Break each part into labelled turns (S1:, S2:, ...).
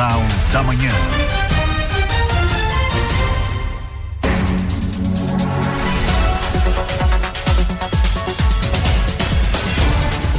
S1: Jornal da Manhã.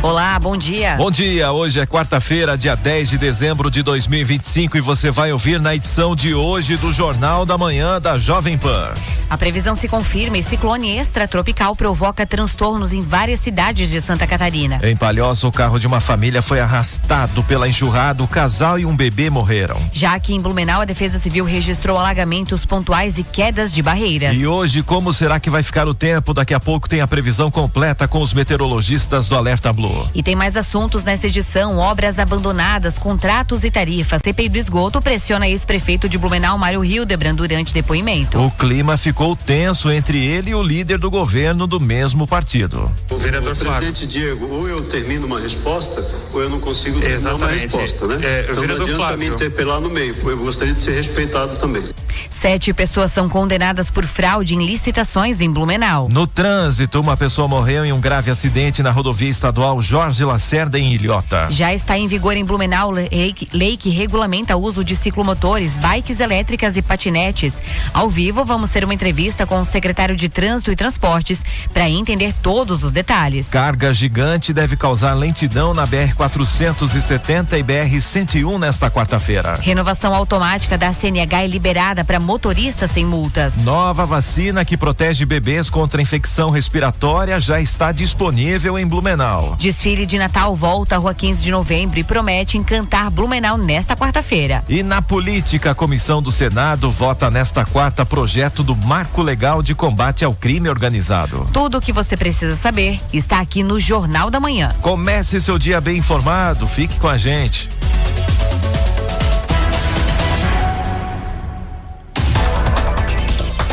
S2: Olá, bom dia.
S3: Bom dia, hoje é quarta-feira, dia 10 de dezembro de 2025 e você vai ouvir na edição de hoje do Jornal da Manhã da Jovem Pan.
S2: A previsão se confirma e ciclone extratropical provoca transtornos em várias cidades de Santa Catarina.
S3: Em Palhoça, o carro de uma família foi arrastado pela enxurrada, o casal e um bebê morreram.
S2: Já aqui em Blumenau, a Defesa Civil registrou alagamentos pontuais e quedas de barreiras.
S3: E hoje, como será que vai ficar o tempo? Daqui a pouco tem a previsão completa com os meteorologistas do Alerta Blue.
S2: E tem mais assuntos nesta edição: obras abandonadas, contratos e tarifas. CPI do esgoto pressiona ex-prefeito de Blumenau, Mário Hildebrand, durante depoimento.
S3: O clima ficou tenso entre ele e o líder do governo do mesmo partido.
S4: O vereador presidente Diego, ou eu termino uma resposta, ou eu não consigo terminar uma resposta, né? Então não adianta me interpelar no meio, eu gostaria de ser respeitado também.
S2: 7 pessoas são condenadas por fraude em licitações em Blumenau.
S3: No trânsito, uma pessoa morreu em um grave acidente na rodovia estadual Jorge Lacerda, em Ilhota.
S2: Já está em vigor em Blumenau lei que regulamenta o uso de ciclomotores, bikes elétricas e patinetes. Ao vivo, vamos ter uma entrevista com o secretário de Trânsito e Transportes para entender todos os detalhes.
S3: Carga gigante deve causar lentidão na BR-470 e BR-101 nesta quarta-feira.
S2: Renovação automática da CNH é liberada para motoristas sem multas.
S3: Nova vacina que protege bebês contra infecção respiratória já está disponível em Blumenau.
S2: Desfile de Natal volta à Rua 15 de Novembro e promete encantar Blumenau nesta quarta-feira.
S3: E na política, a comissão do Senado vota nesta quarta projeto do Marco Legal de Combate ao Crime Organizado.
S2: Tudo o que você precisa saber está aqui no Jornal da Manhã.
S3: Comece seu dia bem informado, fique com a gente.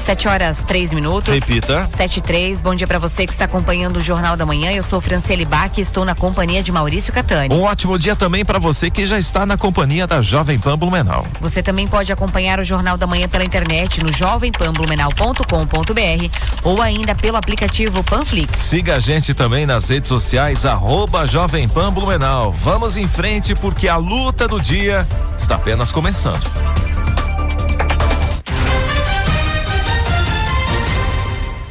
S2: 7:03.
S3: Repita.
S2: 7:03. Bom dia para você que está acompanhando o Jornal da Manhã. Eu sou Franciele Bach e estou na companhia de Maurício Catani.
S3: Um ótimo dia também para você que já está na companhia da Jovem Pan Blumenau.
S2: Você também pode acompanhar o Jornal da Manhã pela internet no jovempanblumenau.com.br ou ainda pelo aplicativo Panflix.
S3: Siga a gente também nas redes sociais @Jovem Pan Blumenau. Vamos em frente porque a luta do dia está apenas começando.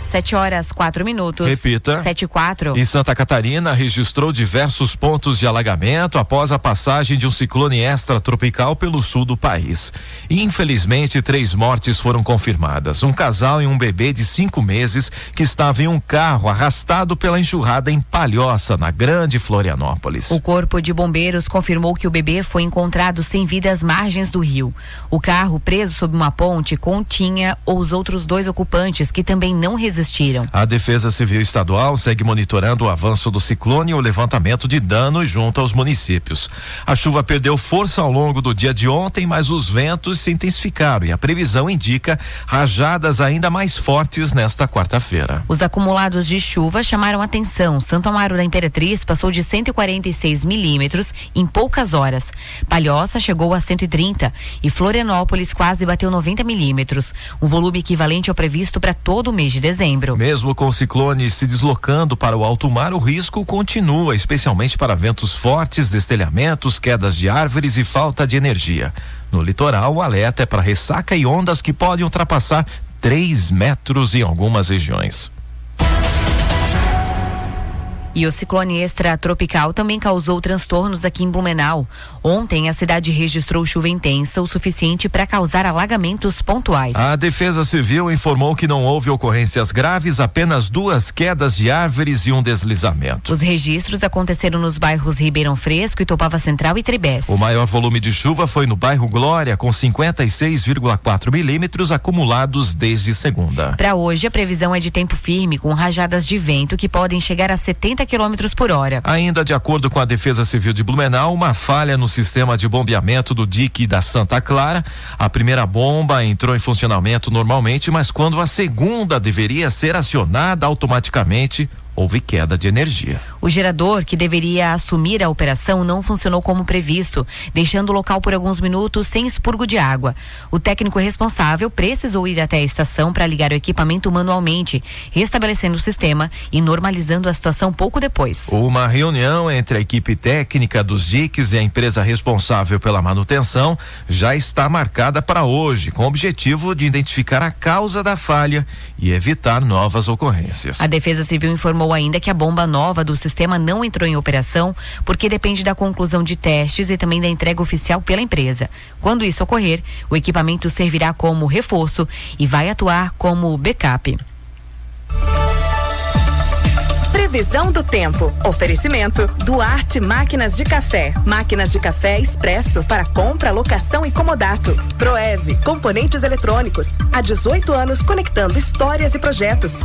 S2: 7:04.
S3: Repita.
S2: 7:04.
S3: E Santa Catarina registrou diversos pontos de alagamento após a passagem de um ciclone extratropical pelo sul do país. Infelizmente, 3 mortes foram confirmadas. Um casal e um bebê de 5 meses que estava em um carro arrastado pela enxurrada em Palhoça, na Grande Florianópolis.
S2: O Corpo de Bombeiros confirmou que o bebê foi encontrado sem vida às margens do rio. O carro, preso sob uma ponte, continha os outros 2 ocupantes que também não resistiram.
S3: A Defesa Civil Estadual segue monitorando o avanço do ciclone e o levantamento de danos junto aos municípios. A chuva perdeu força ao longo do dia de ontem, mas os ventos se intensificaram e a previsão indica rajadas ainda mais fortes nesta quarta-feira.
S2: Os acumulados de chuva chamaram atenção. Santo Amaro da Imperatriz passou de 146 milímetros em poucas horas. Palhoça chegou a 130 e Florianópolis quase bateu 90 milímetros, um volume equivalente ao previsto para todo o mês de dezembro.
S3: Mesmo com o ciclone se deslocando para o alto mar, o risco continua, especialmente para ventos fortes, destelhamentos, quedas de árvores e falta de energia. No litoral, o alerta é para ressaca e ondas que podem ultrapassar 3 metros em algumas regiões.
S2: E o ciclone extratropical também causou transtornos aqui em Blumenau. Ontem, a cidade registrou chuva intensa o suficiente para causar alagamentos pontuais.
S3: A Defesa Civil informou que não houve ocorrências graves, apenas 2 quedas de árvores e um deslizamento.
S2: Os registros aconteceram nos bairros Ribeirão Fresco, Itopava Central e Tribés.
S3: O maior volume de chuva foi no bairro Glória, com 56,4 milímetros acumulados desde segunda.
S2: Para hoje, a previsão é de tempo firme, com rajadas de vento que podem chegar a 70 km/h.
S3: Ainda de acordo com a Defesa Civil de Blumenau, uma falha no sistema de bombeamento do dique da Santa Clara. A primeira bomba entrou em funcionamento normalmente, mas quando a segunda deveria ser acionada automaticamente, houve queda de energia.
S2: O gerador, que deveria assumir a operação, não funcionou como previsto, deixando o local por alguns minutos sem expurgo de água. O técnico responsável precisou ir até a estação para ligar o equipamento manualmente, restabelecendo o sistema e normalizando a situação pouco depois.
S3: Uma reunião entre a equipe técnica dos diques e a empresa responsável pela manutenção já está marcada para hoje, com o objetivo de identificar a causa da falha e evitar novas ocorrências.
S2: A Defesa Civil informou ainda que a bomba nova do sistema não entrou em operação porque depende da conclusão de testes e também da entrega oficial pela empresa. Quando isso ocorrer, o equipamento servirá como reforço e vai atuar como backup.
S1: Previsão do tempo. Oferecimento Duarte Máquinas de Café. Máquinas de café expresso para compra, locação e comodato. Proese, componentes eletrônicos. Há 18 anos conectando histórias e projetos.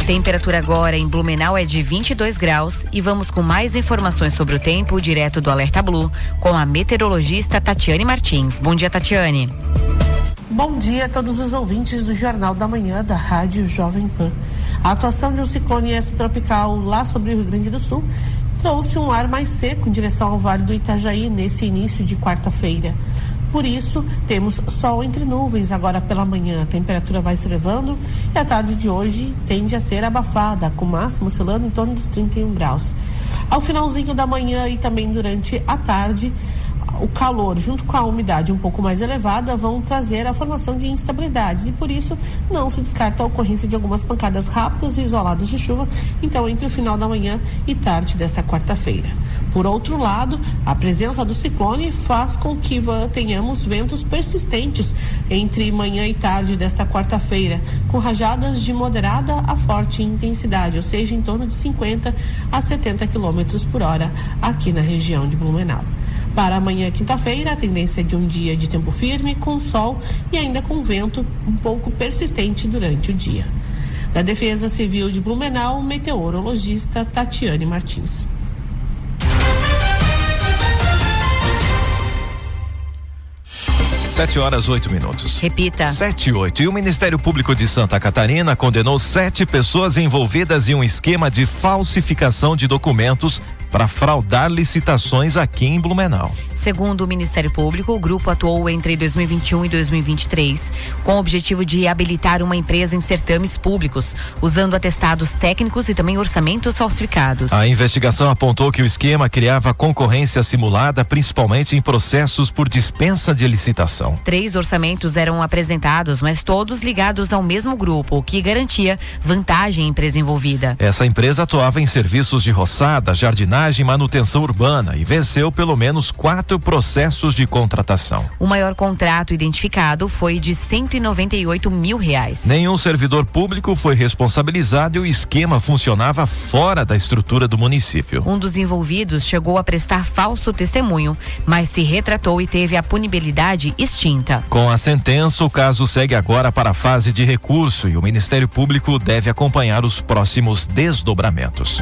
S2: Temperatura agora em Blumenau é de 22 graus e vamos com mais informações sobre o tempo direto do Alerta Blue com a meteorologista Tatiane Martins. Bom dia, Tatiane.
S5: Bom dia a todos os ouvintes do Jornal da Manhã da Rádio Jovem Pan. A atuação de um ciclone extratropical lá sobre o Rio Grande do Sul trouxe um ar mais seco em direção ao Vale do Itajaí nesse início de quarta-feira. Por isso, temos sol entre nuvens agora pela manhã. A temperatura vai se elevando e a tarde de hoje tende a ser abafada, com máximo oscilando em torno dos 31 graus. Ao finalzinho da manhã e também durante a tarde, o calor junto com a umidade um pouco mais elevada vão trazer a formação de instabilidades e por isso não se descarta a ocorrência de algumas pancadas rápidas e isoladas de chuva, então entre o final da manhã e tarde desta quarta-feira. Por outro lado, a presença do ciclone faz com que tenhamos ventos persistentes entre manhã e tarde desta quarta-feira, com rajadas de moderada a forte intensidade, ou seja, em torno de 50 a 70 km por hora aqui na região de Blumenau. Para amanhã, quinta-feira, a tendência é de um dia de tempo firme, com sol e ainda com vento um pouco persistente durante o dia. Da Defesa Civil de Blumenau, meteorologista Tatiane Martins.
S3: Sete horas, 8 minutos.
S2: Repita.
S3: 7:08. E o Ministério Público de Santa Catarina condenou 7 pessoas envolvidas em um esquema de falsificação de documentos para fraudar licitações aqui em Blumenau.
S2: Segundo o Ministério Público, o grupo atuou entre 2021 e 2023 com o objetivo de habilitar uma empresa em certames públicos, usando atestados técnicos e também orçamentos falsificados.
S3: A investigação apontou que o esquema criava concorrência simulada, principalmente em processos por dispensa de licitação.
S2: 3 orçamentos eram apresentados, mas todos ligados ao mesmo grupo, o que garantia vantagem à empresa envolvida.
S3: Essa empresa atuava em serviços de roçada, jardinagem e manutenção urbana e venceu pelo menos 4 processos de contratação.
S2: O maior contrato identificado foi de R$198 mil.
S3: Nenhum servidor público foi responsabilizado e o esquema funcionava fora da estrutura do município.
S2: Um dos envolvidos chegou a prestar falso testemunho, mas se retratou e teve a punibilidade extinta.
S3: Com a sentença, o caso segue agora para a fase de recurso e o Ministério Público deve acompanhar os próximos desdobramentos.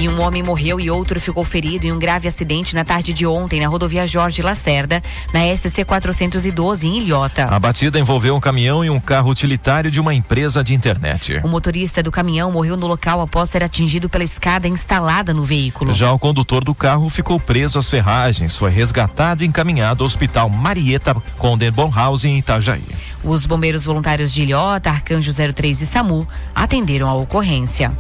S2: E um homem morreu e outro ficou ferido em um grave acidente na tarde de ontem na rodovia Jorge Lacerda, na SC 412 em Ilhota.
S3: A batida envolveu um caminhão e um carro utilitário de uma empresa de internet.
S2: O motorista do caminhão morreu no local após ser atingido pela escada instalada no veículo.
S3: Já o condutor do carro ficou preso às ferragens, foi resgatado e encaminhado ao Hospital Marieta Condenbornhausen em Itajaí.
S2: Os bombeiros voluntários de Ilhota, Arcanjo 03 e SAMU atenderam a ocorrência.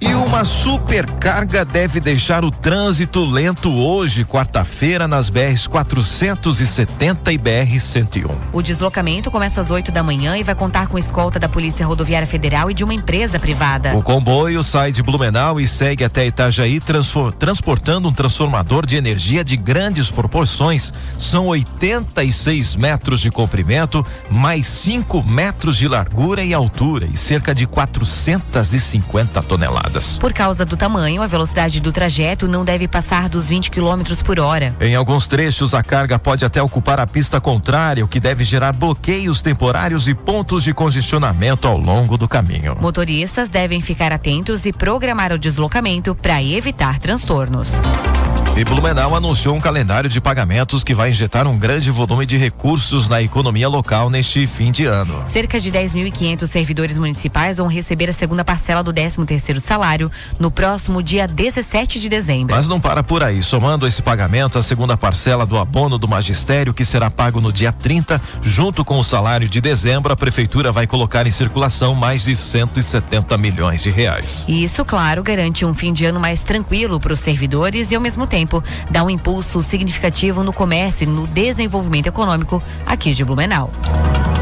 S3: E uma supercarga deve deixar o trânsito lento hoje, quarta-feira, nas BRs 470 e BR-101.
S2: O deslocamento começa às 8 da manhã e vai contar com escolta da Polícia Rodoviária Federal e de uma empresa privada.
S3: O comboio sai de Blumenau e segue até Itajaí, transportando um transformador de energia de grandes proporções. São 86 metros de comprimento, mais 5 metros de largura e altura e cerca de 450 toneladas.
S2: Por causa do tamanho, a velocidade do trajeto não deve passar dos 20 km por hora.
S3: Em alguns trechos, a carga pode até ocupar a pista contrária, o que deve gerar bloqueios temporários e pontos de congestionamento ao longo do caminho.
S2: Motoristas devem ficar atentos e programar o deslocamento para evitar transtornos.
S3: E Blumenau anunciou um calendário de pagamentos que vai injetar um grande volume de recursos na economia local neste fim de ano.
S2: Cerca de 10.500 servidores municipais vão receber a segunda parcela do 13º salário no próximo dia 17 de dezembro.
S3: Mas não para por aí. Somando esse pagamento, a segunda parcela do abono do magistério, que será pago no dia 30, junto com o salário de dezembro, a prefeitura vai colocar em circulação mais de 170 milhões de reais.
S2: E isso, claro, garante um fim de ano mais tranquilo para os servidores e, ao mesmo tempo, dá um impulso significativo no comércio e no desenvolvimento econômico aqui de Blumenau.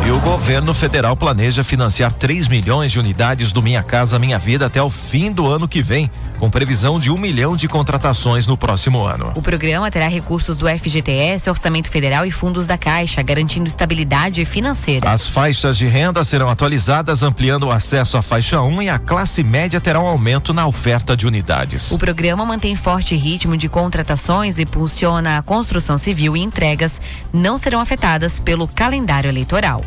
S3: E o governo federal planeja financiar 3 milhões de unidades do Minha Casa Minha Vida até o fim do ano que vem, com previsão de 1 milhão de contratações no próximo ano.
S2: O programa terá recursos do FGTS, Orçamento Federal e fundos da Caixa, garantindo estabilidade financeira.
S3: As faixas de renda serão atualizadas, ampliando o acesso à faixa 1, e a classe média terá um aumento na oferta de unidades.
S2: O programa mantém forte ritmo de contratações e impulsiona a construção civil, e entregas não serão afetadas pelo calendário eleitoral.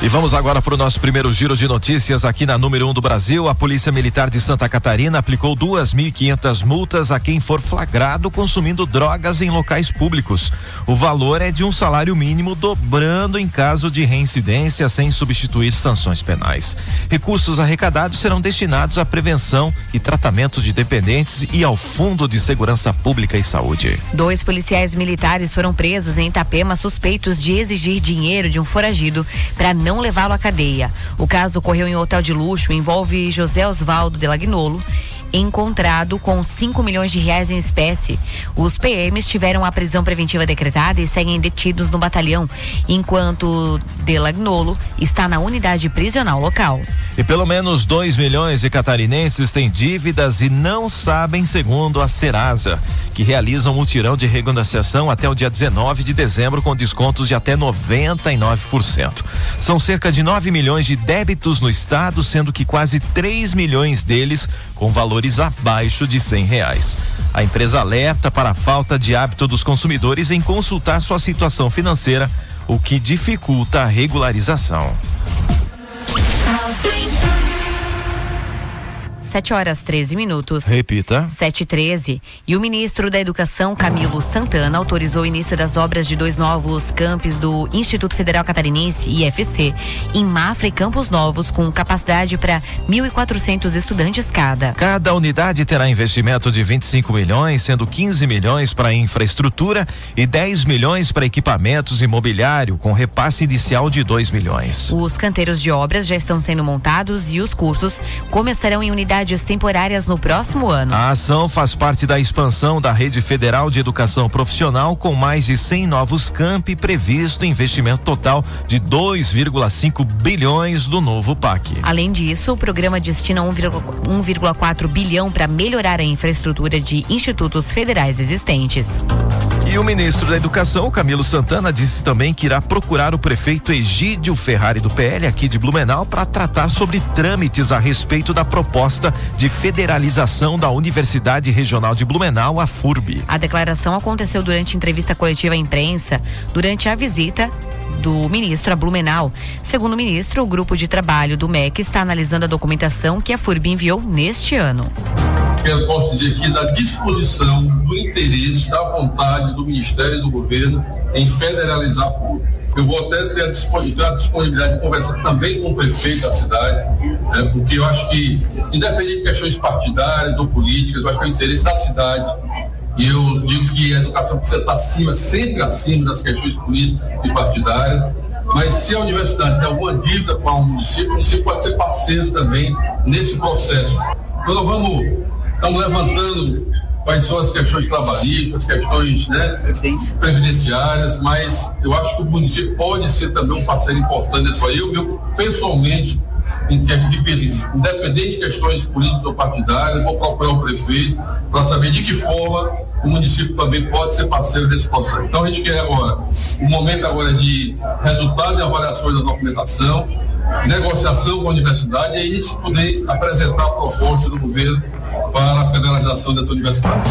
S3: E vamos agora para o nosso primeiro giro de notícias aqui na número 1 do Brasil. A Polícia Militar de Santa Catarina aplicou 2.500 multas a quem for flagrado consumindo drogas em locais públicos. O valor é de um salário mínimo, dobrando em caso de reincidência, sem substituir sanções penais. Recursos arrecadados serão destinados à prevenção e tratamento de dependentes e ao Fundo de Segurança Pública e Saúde.
S2: 2 policiais militares foram presos em Itapema, suspeitos de exigir dinheiro de um foragido para não levá-lo à cadeia. O caso ocorreu em um hotel de luxo e envolve José Osvaldo Delagnolo, encontrado com 5 milhões de reais em espécie. Os PMs tiveram a prisão preventiva decretada e seguem detidos no batalhão, enquanto Delagnolo está na unidade prisional local.
S3: E pelo menos 2 milhões de catarinenses têm dívidas e não sabem, segundo a Serasa, que realiza um mutirão de renegociação até o dia 19 de dezembro com descontos de até 99%. São cerca de 9 milhões de débitos no estado, sendo que quase 3 milhões deles com valores abaixo de R$100. A empresa alerta para a falta de hábito dos consumidores em consultar sua situação financeira, o que dificulta a regularização.
S2: 7h13.
S3: Repita.
S2: 7h13. E o ministro da Educação, Camilo Santana, autorizou o início das obras de 2 novos campos do Instituto Federal Catarinense, IFC, em Mafra e Campos Novos, com capacidade para 1.400 estudantes cada.
S3: Cada unidade terá investimento de 25 milhões, sendo 15 milhões para infraestrutura e 10 milhões para equipamentos e mobiliário, com repasse inicial de 2 milhões.
S2: Os canteiros de obras já estão sendo montados e os cursos começarão em unidades temporárias no próximo ano.
S3: A ação faz parte da expansão da Rede Federal de Educação Profissional, com mais de 100 novos campi, previsto investimento total de 2,5 bilhões do novo PAC.
S2: Além disso, o programa destina 1,4 bilhão para melhorar a infraestrutura de institutos federais existentes.
S3: E o ministro da Educação, Camilo Santana, disse também que irá procurar o prefeito Egídio Ferrari do PL aqui de Blumenau para tratar sobre trâmites a respeito da proposta de federalização da Universidade Regional de Blumenau, a FURB.
S2: A declaração aconteceu durante entrevista coletiva à imprensa, durante a visita do ministro a Blumenau. Segundo o ministro, o grupo de trabalho do MEC está analisando a documentação que a FURB enviou neste ano.
S6: Eu posso dizer aqui da disposição, do interesse, da vontade do Ministério e do Governo em federalizar a FURB. Eu vou até ter a disponibilidade de conversar também com o prefeito da cidade, porque eu acho que, independente de questões partidárias ou políticas, eu acho que é o interesse da cidade. E eu digo que a educação precisa estar acima, sempre acima das questões políticas e partidárias. Mas se a universidade tem alguma dívida com o município pode ser parceiro também nesse processo. Então nós estamos levantando quais são as questões trabalhistas, as questões previdenciárias, mas eu acho que o município pode ser também um parceiro importante nisso aí. Eu pessoalmente, independente de questões políticas ou partidárias, vou procurar o prefeito para saber de que forma o município também pode ser parceiro desse processo. Então a gente quer agora, o momento agora de resultado e avaliações da documentação, negociação com a universidade, e aí a gente poder apresentar a proposta do governo para a federalização dessa universidade.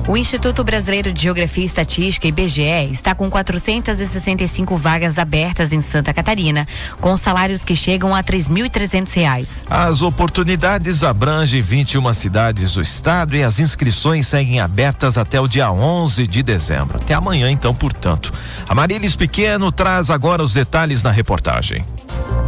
S2: O Instituto Brasileiro de Geografia e Estatística, IBGE, está com 465 vagas abertas em Santa Catarina, com salários que chegam a R$ 3.300.
S3: As oportunidades abrangem 21 cidades do estado e as inscrições seguem abertas até o dia 11 de dezembro. Até amanhã, então, portanto. A Marilis Pequeno traz agora os detalhes na reportagem.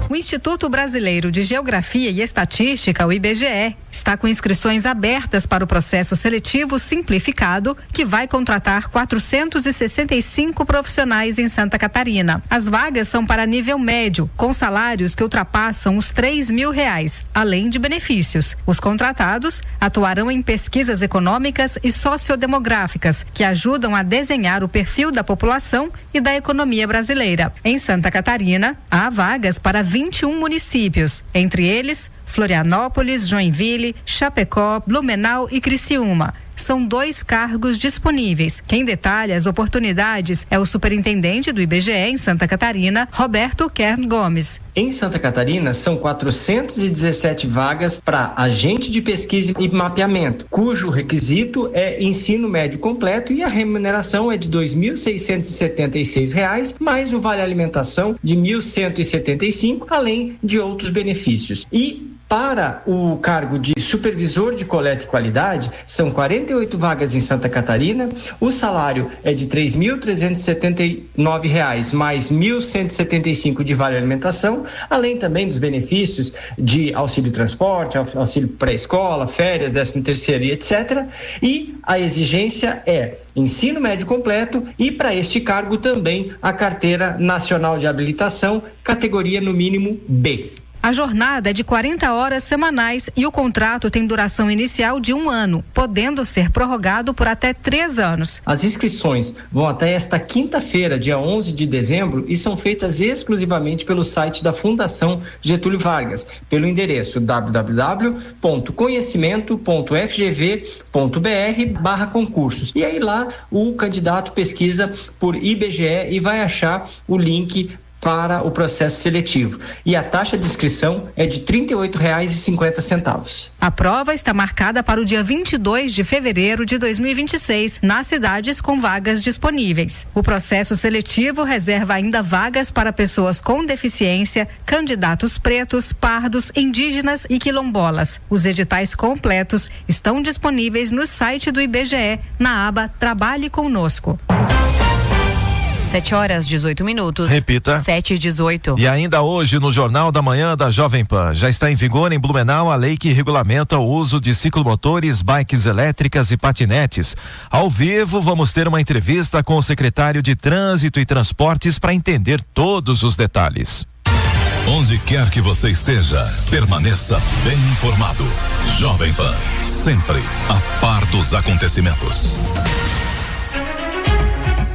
S7: O Instituto Brasileiro de Geografia e Estatística, o IBGE, está com inscrições abertas para o processo seletivo simplificado, que vai contratar 465 profissionais em Santa Catarina. As vagas são para nível médio, com salários que ultrapassam os R$ 3.000, além de benefícios. Os contratados atuarão em pesquisas econômicas e sociodemográficas, que ajudam a desenhar o perfil da população e da economia brasileira. Em Santa Catarina, há vagas para 21 municípios, entre eles Florianópolis, Joinville, Chapecó, Blumenau e Criciúma. São 2 cargos disponíveis. Quem detalha as oportunidades é o superintendente do IBGE em Santa Catarina, Roberto Kern Gomes.
S8: Em Santa Catarina, são 417 vagas para agente de pesquisa e mapeamento, cujo requisito é ensino médio completo e a remuneração é de R$ 2.676, mais o vale alimentação de R$ 1.175, além de outros benefícios. E para o cargo de supervisor de coleta e qualidade, são 48 vagas em Santa Catarina, o salário é de R$ 3.379, mais R$ 1.175 de vale alimentação, além também dos benefícios de auxílio transporte, auxílio pré-escola, férias, 13º e etc. E a exigência é ensino médio completo e para este cargo também a carteira nacional de habilitação, categoria no mínimo B.
S7: A jornada é de 40 horas semanais e o contrato tem duração inicial de 1 ano, podendo ser prorrogado por até 3 anos.
S8: As inscrições vão até esta quinta-feira, dia 11 de dezembro, e são feitas exclusivamente pelo site da Fundação Getúlio Vargas, pelo endereço www.conhecimento.fgv.br/concursos. E aí lá o candidato pesquisa por IBGE e vai achar o link para o processo seletivo. E a taxa de inscrição é de R$ 38,50.
S7: A prova está marcada para o dia 22 de fevereiro de 2026, nas cidades com vagas disponíveis. O processo seletivo reserva ainda vagas para pessoas com deficiência, candidatos pretos, pardos, indígenas e quilombolas. Os editais completos estão disponíveis no site do IBGE, na aba Trabalhe Conosco.
S2: 7h18.
S3: Repita.
S2: 7h18.
S3: E ainda hoje no Jornal da Manhã da Jovem Pan, já está em vigor em Blumenau a lei que regulamenta o uso de ciclomotores, bikes elétricas e patinetes. Ao vivo, vamos ter uma entrevista com o secretário de Trânsito e Transportes para entender todos os detalhes.
S9: Onde quer que você esteja, permaneça bem informado. Jovem Pan, sempre a par dos acontecimentos.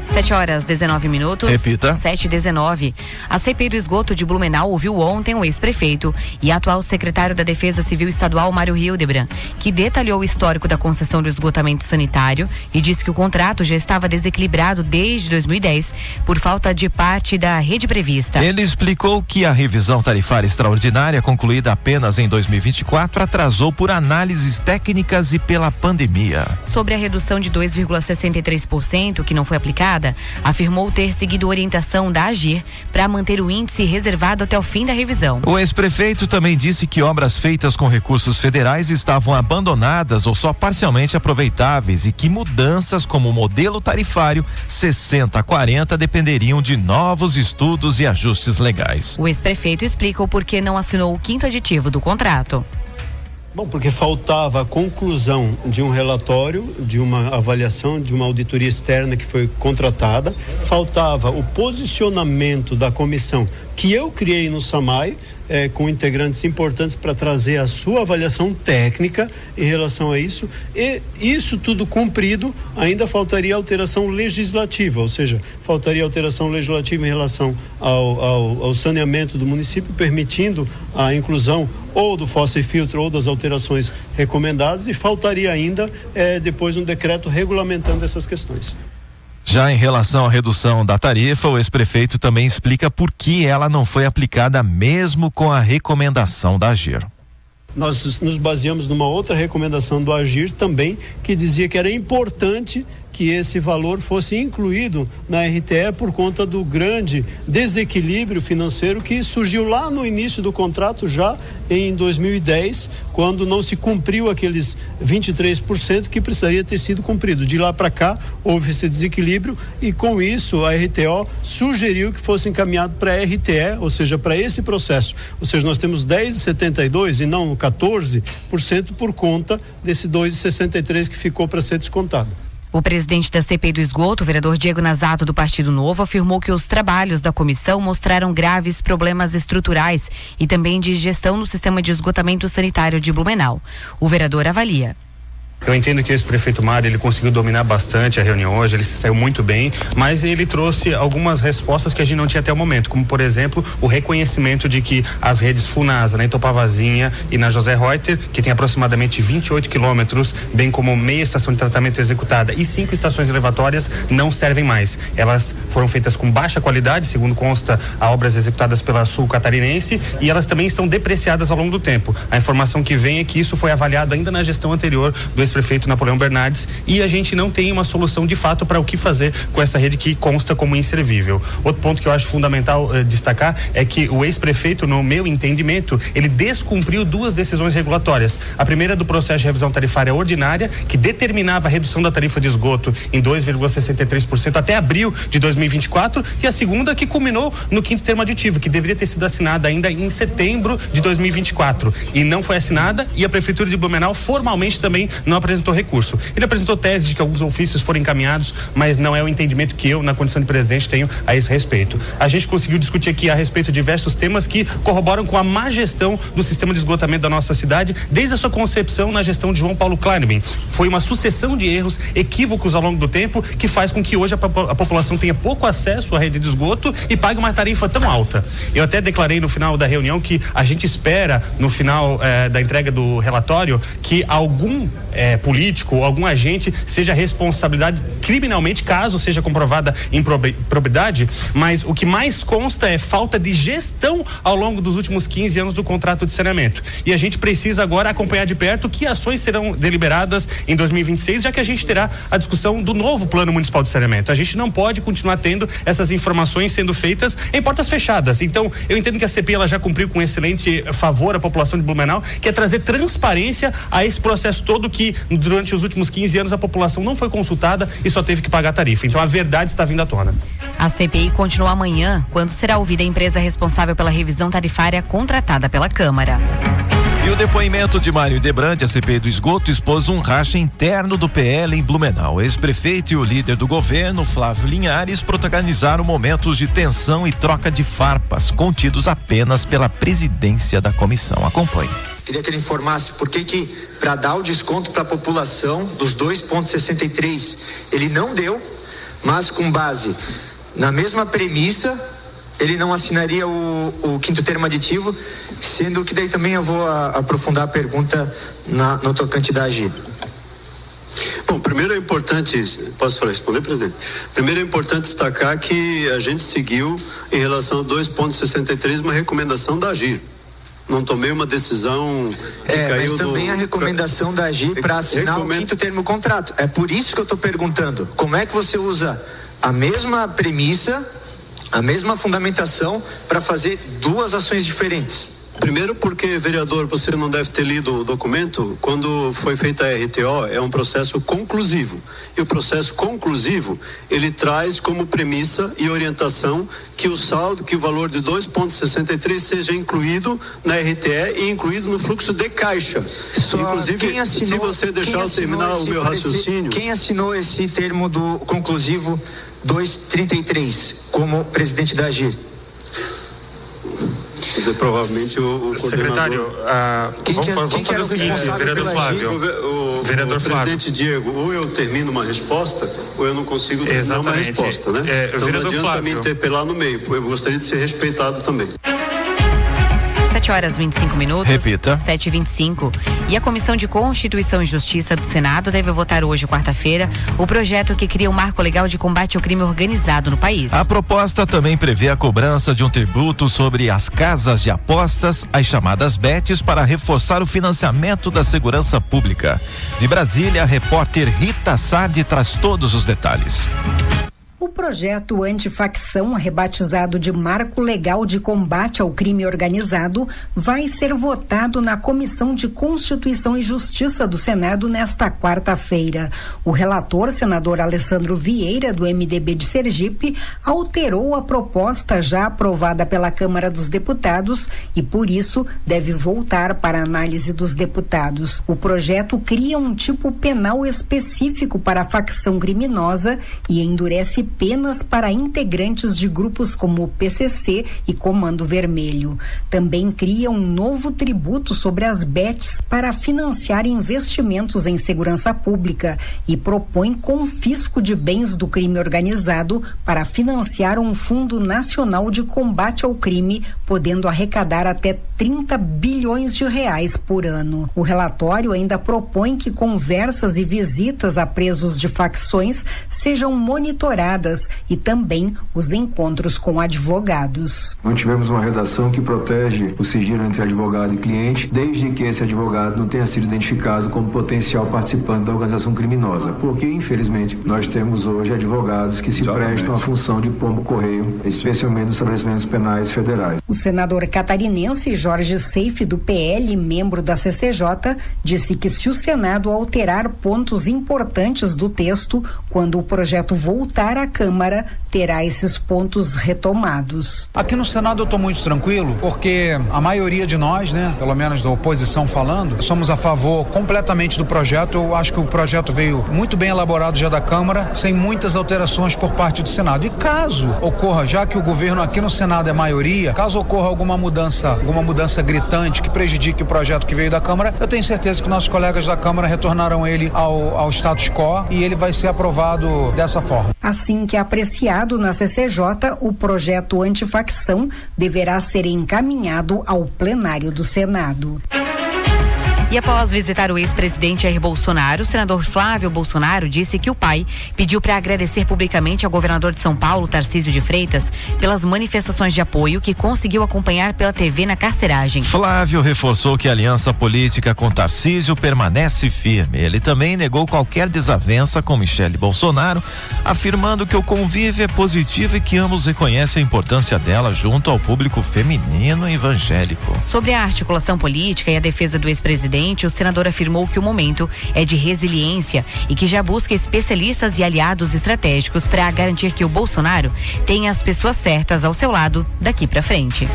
S2: 7h19.
S3: Repita.
S2: 7h19. A CPI do esgoto de Blumenau ouviu ontem o ex-prefeito e atual secretário da Defesa Civil Estadual, Mário Hildebrand, que detalhou o histórico da concessão do esgotamento sanitário e disse que o contrato já estava desequilibrado desde 2010 por falta de parte da rede prevista.
S3: Ele explicou que a revisão tarifária extraordinária, concluída apenas em 2024, atrasou por análises técnicas e pela pandemia.
S2: Sobre a redução de 2,63% que não foi aplicada, afirmou ter seguido orientação da AGIR para manter o índice reservado até o fim da revisão.
S3: O ex-prefeito também disse que obras feitas com recursos federais estavam abandonadas ou só parcialmente aproveitáveis e que mudanças como o modelo tarifário 60/40 dependeriam de novos estudos e ajustes legais.
S2: O ex-prefeito explica o porquê não assinou o 5º aditivo do contrato.
S10: Bom, porque faltava a conclusão de um relatório, de uma avaliação, de uma auditoria externa que foi contratada, faltava o posicionamento da comissão que eu criei no SAMAI, com integrantes importantes para trazer a sua avaliação técnica em relação a isso, e isso tudo cumprido, ainda faltaria alteração legislativa, ou seja, faltaria alteração legislativa em relação ao saneamento do município, permitindo a inclusão ou do fóssil e filtro ou das alterações recomendadas, e faltaria ainda depois um decreto regulamentando essas questões.
S3: Já em relação à redução da tarifa, o ex-prefeito também explica por que ela não foi aplicada mesmo com a recomendação da AGIR.
S10: nós nos baseamos numa outra recomendação do AGIR também, que dizia que era importante que esse valor fosse incluído na RTE por conta do grande desequilíbrio financeiro que surgiu lá no início do contrato, já em 2010, quando não se cumpriu aqueles 23% que precisaria ter sido cumprido. De lá para cá houve esse desequilíbrio e com isso a RTO sugeriu que fosse encaminhado para a RTE, ou seja, para esse processo. Ou seja, nós temos 10,72 e não 14% por conta desse 2,63 que ficou para ser descontado.
S2: O presidente da CPI do Esgoto, o vereador Diego Nazato, do Partido Novo, afirmou que os trabalhos da comissão mostraram graves problemas estruturais e também de gestão no sistema de esgotamento sanitário de Blumenau. O vereador avalia.
S11: Eu entendo que esse prefeito Mário, ele conseguiu dominar bastante a reunião hoje, ele se saiu muito bem, mas ele trouxe algumas respostas que a gente não tinha até o momento, como por exemplo, o reconhecimento de que as redes Funasa, na Itopavazinha e na José Reuter, que tem aproximadamente 28 quilômetros, bem como meia estação de tratamento executada e 5 estações elevatórias, não servem mais. Elas foram feitas com baixa qualidade, segundo consta a obras executadas pela Sul Catarinense, e elas também estão depreciadas ao longo do tempo. A informação que vem é que isso foi avaliado ainda na gestão anterior do ex-prefeito Napoleão Bernardes, e a gente não tem uma solução de fato para o que fazer com essa rede que consta como inservível. Outro ponto que eu acho fundamental destacar é que o ex-prefeito, no meu entendimento, ele descumpriu 2 decisões regulatórias. A primeira do processo de revisão tarifária ordinária, que determinava a redução da tarifa de esgoto em 2,63% até abril de 2024, e a segunda que culminou no 5º termo aditivo, que deveria ter sido assinada ainda em setembro de 2024 e não foi assinada, e a prefeitura de Blumenau formalmente também não apresentou recurso. Ele apresentou tese de que alguns ofícios foram encaminhados, mas não é o entendimento que eu, na condição de presidente, tenho a esse respeito. A gente conseguiu discutir aqui a respeito de diversos temas que corroboram com a má gestão do sistema de esgotamento da nossa cidade, desde a sua concepção na gestão de João Paulo Kleinman. Foi uma sucessão de erros, equívocos ao longo do tempo, que faz com que hoje a população tenha pouco acesso à rede de esgoto e pague uma tarifa tão alta. Eu até declarei no final da reunião que a gente espera, no final da entrega do relatório, que algum político ou algum agente seja responsabilidade criminalmente, caso seja comprovada improbidade, mas o que mais consta é falta de gestão ao longo dos últimos 15 anos do contrato de saneamento. E a gente precisa agora acompanhar de perto que ações serão deliberadas em 2026, já que a gente terá a discussão do novo Plano Municipal de Saneamento. A gente não pode continuar tendo essas informações sendo feitas em portas fechadas. Então, eu entendo que a CPI ela já cumpriu com um excelente favor à população de Blumenau, que é trazer transparência a esse processo todo que durante os últimos 15 anos a população não foi consultada e só teve que pagar a tarifa. Então a verdade está vindo à tona.
S2: A CPI continua amanhã, quando será ouvida a empresa responsável pela revisão tarifária contratada pela Câmara.
S3: E o depoimento de Mário Debrandi, a CPI do esgoto, expôs um racha interno do PL em Blumenau. O ex-prefeito e o líder do governo, Flávio Linhares, protagonizaram momentos de tensão e troca de farpas, contidos apenas pela presidência da comissão. Acompanhe.
S12: Queria que ele informasse por que para dar o desconto para a população dos 2,63 ele não deu, mas com base na mesma premissa ele não assinaria o 5º termo aditivo, sendo que daí também eu vou aprofundar a pergunta no tocante da AGI.
S4: Bom, primeiro é importante, posso responder, presidente? Primeiro é importante destacar que a gente seguiu em relação a 2,63 uma recomendação da AGI. Não tomei uma decisão que caiu
S12: mas também a recomendação da AGI para assinar o 5º termo do contrato. É por isso que eu estou perguntando, como é que você usa a mesma premissa, a mesma fundamentação para fazer 2 ações diferentes?
S4: Primeiro porque, vereador, você não deve ter lido o documento. Quando foi feita a RTO, é um processo conclusivo. E o processo conclusivo, ele traz como premissa e orientação que o saldo, que o valor de 2,63 seja incluído na RTE e incluído no fluxo de caixa. Inclusive, se você deixar eu terminar o meu raciocínio...
S12: Quem assinou esse termo do conclusivo 2,33 como presidente da AGI?
S4: Provavelmente o
S11: secretário, vamos fazer o seguinte, vereador Flávio.
S4: O presidente Diego, ou eu termino uma resposta, ou eu não consigo terminar uma resposta, né? Então não adianta me interpelar no meio, eu gostaria de ser respeitado também.
S2: 7h25.
S3: Repita.
S2: 7h25. E a Comissão de Constituição e Justiça do Senado deve votar hoje, quarta-feira, o projeto que cria um marco legal de combate ao crime organizado no país.
S3: A proposta também prevê a cobrança de um tributo sobre as casas de apostas, as chamadas bets, para reforçar o financiamento da segurança pública. De Brasília, a repórter Rita Sardi traz todos os detalhes.
S13: O projeto antifacção, rebatizado de Marco Legal de Combate ao Crime Organizado, vai ser votado na Comissão de Constituição e Justiça do Senado nesta quarta-feira. O relator, senador Alessandro Vieira, do MDB de Sergipe, alterou a proposta já aprovada pela Câmara dos Deputados e, por isso, deve voltar para análise dos deputados. O projeto cria um tipo penal específico para a facção criminosa e endurece penas para integrantes de grupos como o PCC e Comando Vermelho. Também cria um novo tributo sobre as bets para financiar investimentos em segurança pública e propõe confisco de bens do crime organizado para financiar um Fundo Nacional de Combate ao Crime, podendo arrecadar até 30 bilhões de reais por ano. O relatório ainda propõe que conversas e visitas a presos de facções sejam monitoradas e também os encontros com advogados.
S14: Tivemos uma redação que protege o sigilo entre advogado e cliente, desde que esse advogado não tenha sido identificado como potencial participante da organização criminosa, porque infelizmente nós temos hoje advogados que se prestam à função de pombo-correio, especialmente nos estabelecimentos penais federais.
S13: O senador catarinense Jorge Seife, do PL, membro da CCJ, disse que se o Senado alterar pontos importantes do texto, quando o projeto voltar à Câmara, terá esses pontos retomados.
S15: Aqui no Senado eu estou muito tranquilo, porque a maioria de nós, pelo menos da oposição falando, somos a favor completamente do projeto. Eu acho que o projeto veio muito bem elaborado já da Câmara, sem muitas alterações por parte do Senado. E caso ocorra, já que o governo aqui no Senado é maioria, caso ocorra alguma mudança gritante que prejudique o projeto que veio da Câmara, eu tenho certeza que nossos colegas da Câmara retornarão ele ao status quo e ele vai ser aprovado dessa forma.
S13: Assim que apreciado na CCJ, o projeto antifacção deverá ser encaminhado ao plenário do Senado.
S2: E após visitar o ex-presidente Jair Bolsonaro, o senador Flávio Bolsonaro disse que o pai pediu para agradecer publicamente ao governador de São Paulo, Tarcísio de Freitas, pelas manifestações de apoio que conseguiu acompanhar pela TV na carceragem.
S3: Flávio reforçou que a aliança política com Tarcísio permanece firme. Ele também negou qualquer desavença com Michele Bolsonaro, afirmando que o convívio é positivo e que ambos reconhecem a importância dela junto ao público feminino e evangélico.
S2: Sobre a articulação política e a defesa do ex-presidente, o senador afirmou que o momento é de resiliência e que já busca especialistas e aliados estratégicos para garantir que o Bolsonaro tenha as pessoas certas ao seu lado daqui para frente.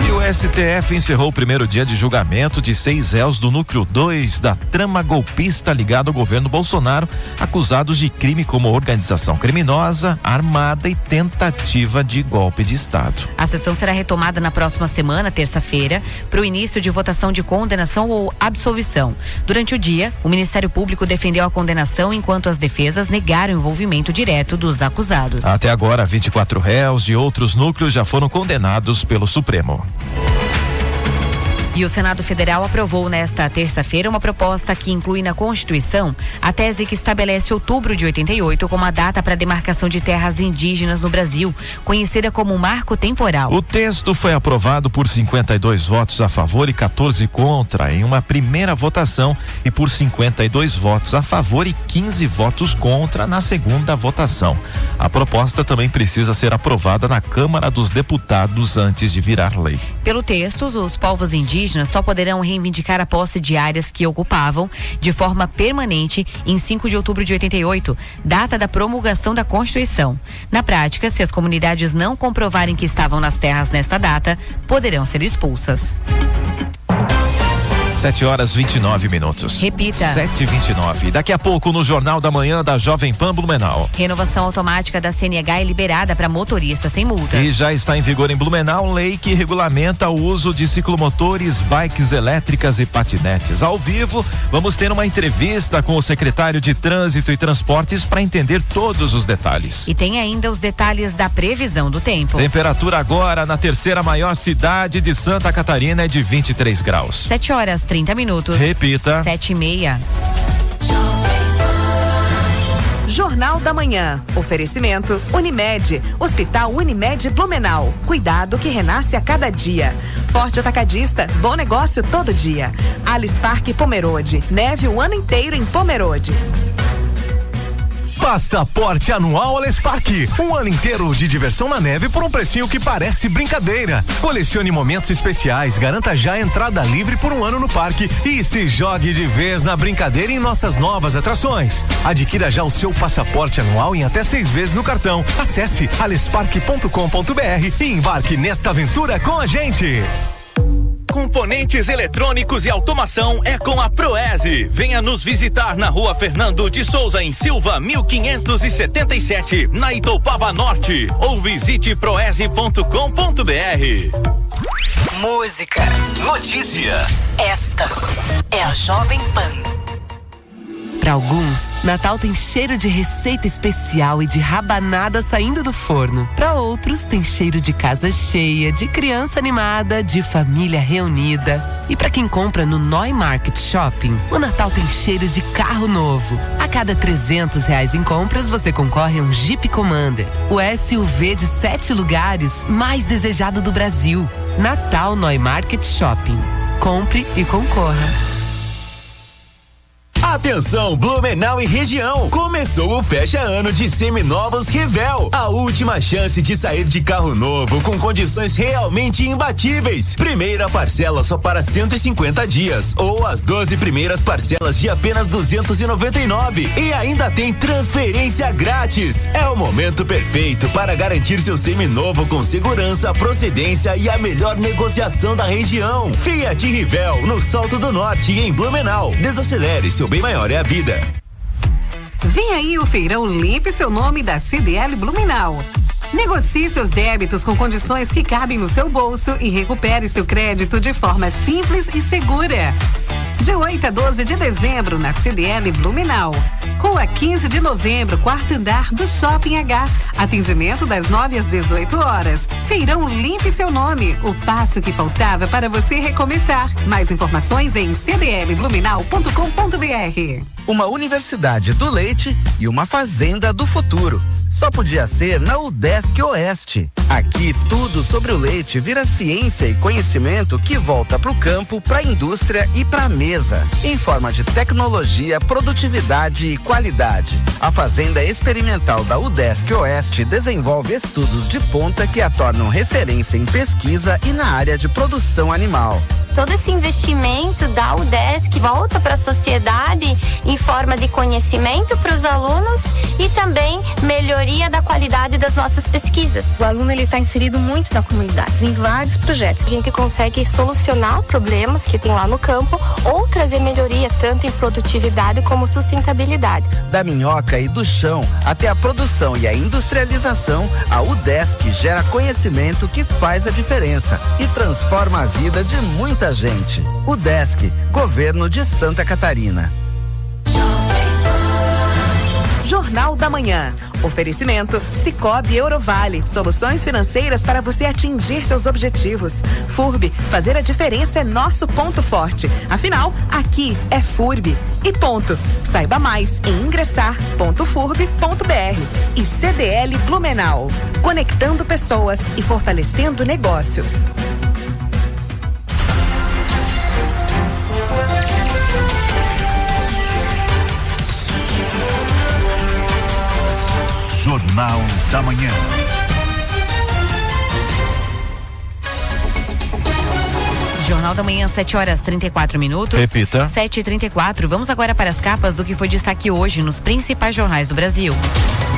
S3: E o STF encerrou o primeiro dia de julgamento de 6 réus do núcleo 2 da trama golpista ligada ao governo Bolsonaro, acusados de crime como organização criminosa, armada e tentativa de golpe de Estado.
S2: A sessão será retomada na próxima semana, terça-feira, para o início de votação de condenação ou absolvição. Durante o dia, o Ministério Público defendeu a condenação, enquanto as defesas negaram o envolvimento direto dos acusados.
S3: Até agora, 24 réus de outros núcleos já foram condenados pelo Supremo.
S2: E o Senado Federal aprovou nesta terça-feira uma proposta que inclui na Constituição a tese que estabelece outubro de 88 como a data para a demarcação de terras indígenas no Brasil, conhecida como marco temporal.
S3: O texto foi aprovado por 52 votos a favor e 14 contra em uma primeira votação e por 52 votos a favor e 15 votos contra na segunda votação. A proposta também precisa ser aprovada na Câmara dos Deputados antes de virar lei.
S2: Pelo texto, os povos indígenas só poderão reivindicar a posse de áreas que ocupavam de forma permanente em 5 de outubro de 88, data da promulgação da Constituição. Na prática, se as comunidades não comprovarem que estavam nas terras nesta data, poderão ser expulsas.
S3: 7h29.
S2: Repita.
S3: 7h29. Daqui a pouco no Jornal da Manhã da Jovem Pan Blumenau.
S2: Renovação automática da CNH é liberada para motorista sem multa.
S3: E já está em vigor em Blumenau lei que regulamenta o uso de ciclomotores, bikes elétricas e patinetes. Ao vivo, vamos ter uma entrevista com o secretário de Trânsito e Transportes para entender todos os detalhes.
S2: E tem ainda os detalhes da previsão do tempo.
S3: Temperatura agora na terceira maior cidade de Santa Catarina é de 23 graus.
S2: 7h30.
S3: Repita.
S2: 7h30.
S1: Jornal da Manhã. Oferecimento Unimed. Hospital Unimed Blumenau. Cuidado que renasce a cada dia. Forte Atacadista. Bom negócio todo dia. Alice Parque Pomerode. Neve o ano inteiro em Pomerode.
S16: Passaporte anual Alice Parque. Um ano inteiro de diversão na neve por um precinho que parece brincadeira. Colecione momentos especiais, garanta já a entrada livre por um ano no parque e se jogue de vez na brincadeira em nossas novas atrações. Adquira já o seu passaporte anual em até 6 vezes no cartão. Acesse alesparque.com.br e embarque nesta aventura com a gente.
S17: Componentes eletrônicos e automação é com a Proese. Venha nos visitar na Rua Fernando de Souza, em Silva, 1577, na Itoupava Norte, ou visite proese.com.br.
S18: Música, notícia. Esta é a Jovem Pan.
S19: Para alguns, Natal tem cheiro de receita especial e de rabanada saindo do forno. Para outros, tem cheiro de casa cheia, de criança animada, de família reunida. E para quem compra no Neumarkt Shopping, o Natal tem cheiro de carro novo. A cada R$300 em compras, você concorre a um Jeep Commander, o SUV de 7 lugares mais desejado do Brasil. Natal Neumarkt Shopping. Compre e concorra.
S20: Atenção, Blumenau e região! Começou o fecha ano de seminovos Rivel. A última chance de sair de carro novo com condições realmente imbatíveis. Primeira parcela só para 150 dias ou as 12 primeiras parcelas de apenas 299 e ainda tem transferência grátis. É o momento perfeito para garantir seu seminovo com segurança, procedência e a melhor negociação da região. Fiat Rivel no Salto do Norte e em Blumenau. Desacelere, seu bem maior é a vida.
S21: Vem aí o feirão Limpe Seu Nome da CDL Blumenau. Negocie seus débitos com condições que cabem no seu bolso e recupere seu crédito de forma simples e segura. De 8 a 12 de dezembro na CDL Blumenau. Rua 15 de novembro, 4º andar do Shopping H. Atendimento das 9 às 18 horas. Feirão Limpe Seu Nome. O passo que faltava para você recomeçar. Mais informações em cdlblumenau.com.br.
S22: Uma universidade do leite e uma fazenda do futuro. Só podia ser na UDESC Oeste. Aqui tudo sobre o leite vira ciência e conhecimento que volta para o campo, para a indústria e para a mesa, em forma de tecnologia, produtividade e qualidade. A Fazenda Experimental da UDESC Oeste desenvolve estudos de ponta que a tornam referência em pesquisa e na área de produção animal.
S23: Todo esse investimento da UDESC volta para a sociedade em forma de conhecimento para os alunos e também melhoria da qualidade das nossas pesquisas.
S24: O aluno ele está inserido muito na comunidade, em vários projetos.
S23: A gente consegue solucionar problemas que tem lá no campo ou trazer melhoria tanto em produtividade como sustentabilidade.
S22: Da minhoca e do chão até a produção e a industrialização, a UDESC gera conhecimento que faz a diferença e transforma a vida de muita gente. UDESC, Governo de Santa Catarina.
S1: Jornal da Manhã. Oferecimento Cicobi Eurovale. Soluções financeiras para você atingir seus objetivos. FURB. Fazer a diferença é nosso ponto forte. Afinal, aqui é FURB. E ponto. Saiba mais em ingressar.furb.br. E CDL Blumenau. Conectando pessoas e fortalecendo negócios.
S9: Jornal da Manhã.
S2: Jornal da Manhã, 7h34.
S3: Repita.
S2: 7h34. Vamos agora para as capas do que foi destaque hoje nos principais jornais do Brasil.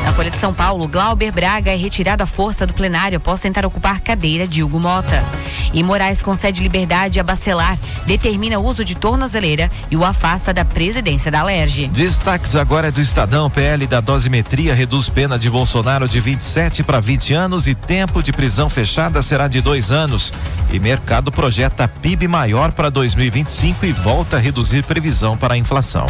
S2: Na Folha de São Paulo, Glauber Braga é retirado à força do plenário após tentar ocupar cadeira de Hugo Mota. E Moraes concede liberdade a Bacelar, determina o uso de tornozeleira e o afasta da presidência da Alerj.
S3: Destaques agora é do Estadão. PL da dosimetria reduz pena de Bolsonaro de 27 para 20 anos e tempo de prisão fechada será de 2 anos. E mercado projeta PIB maior para 2025 e volta a reduzir previsão para a inflação.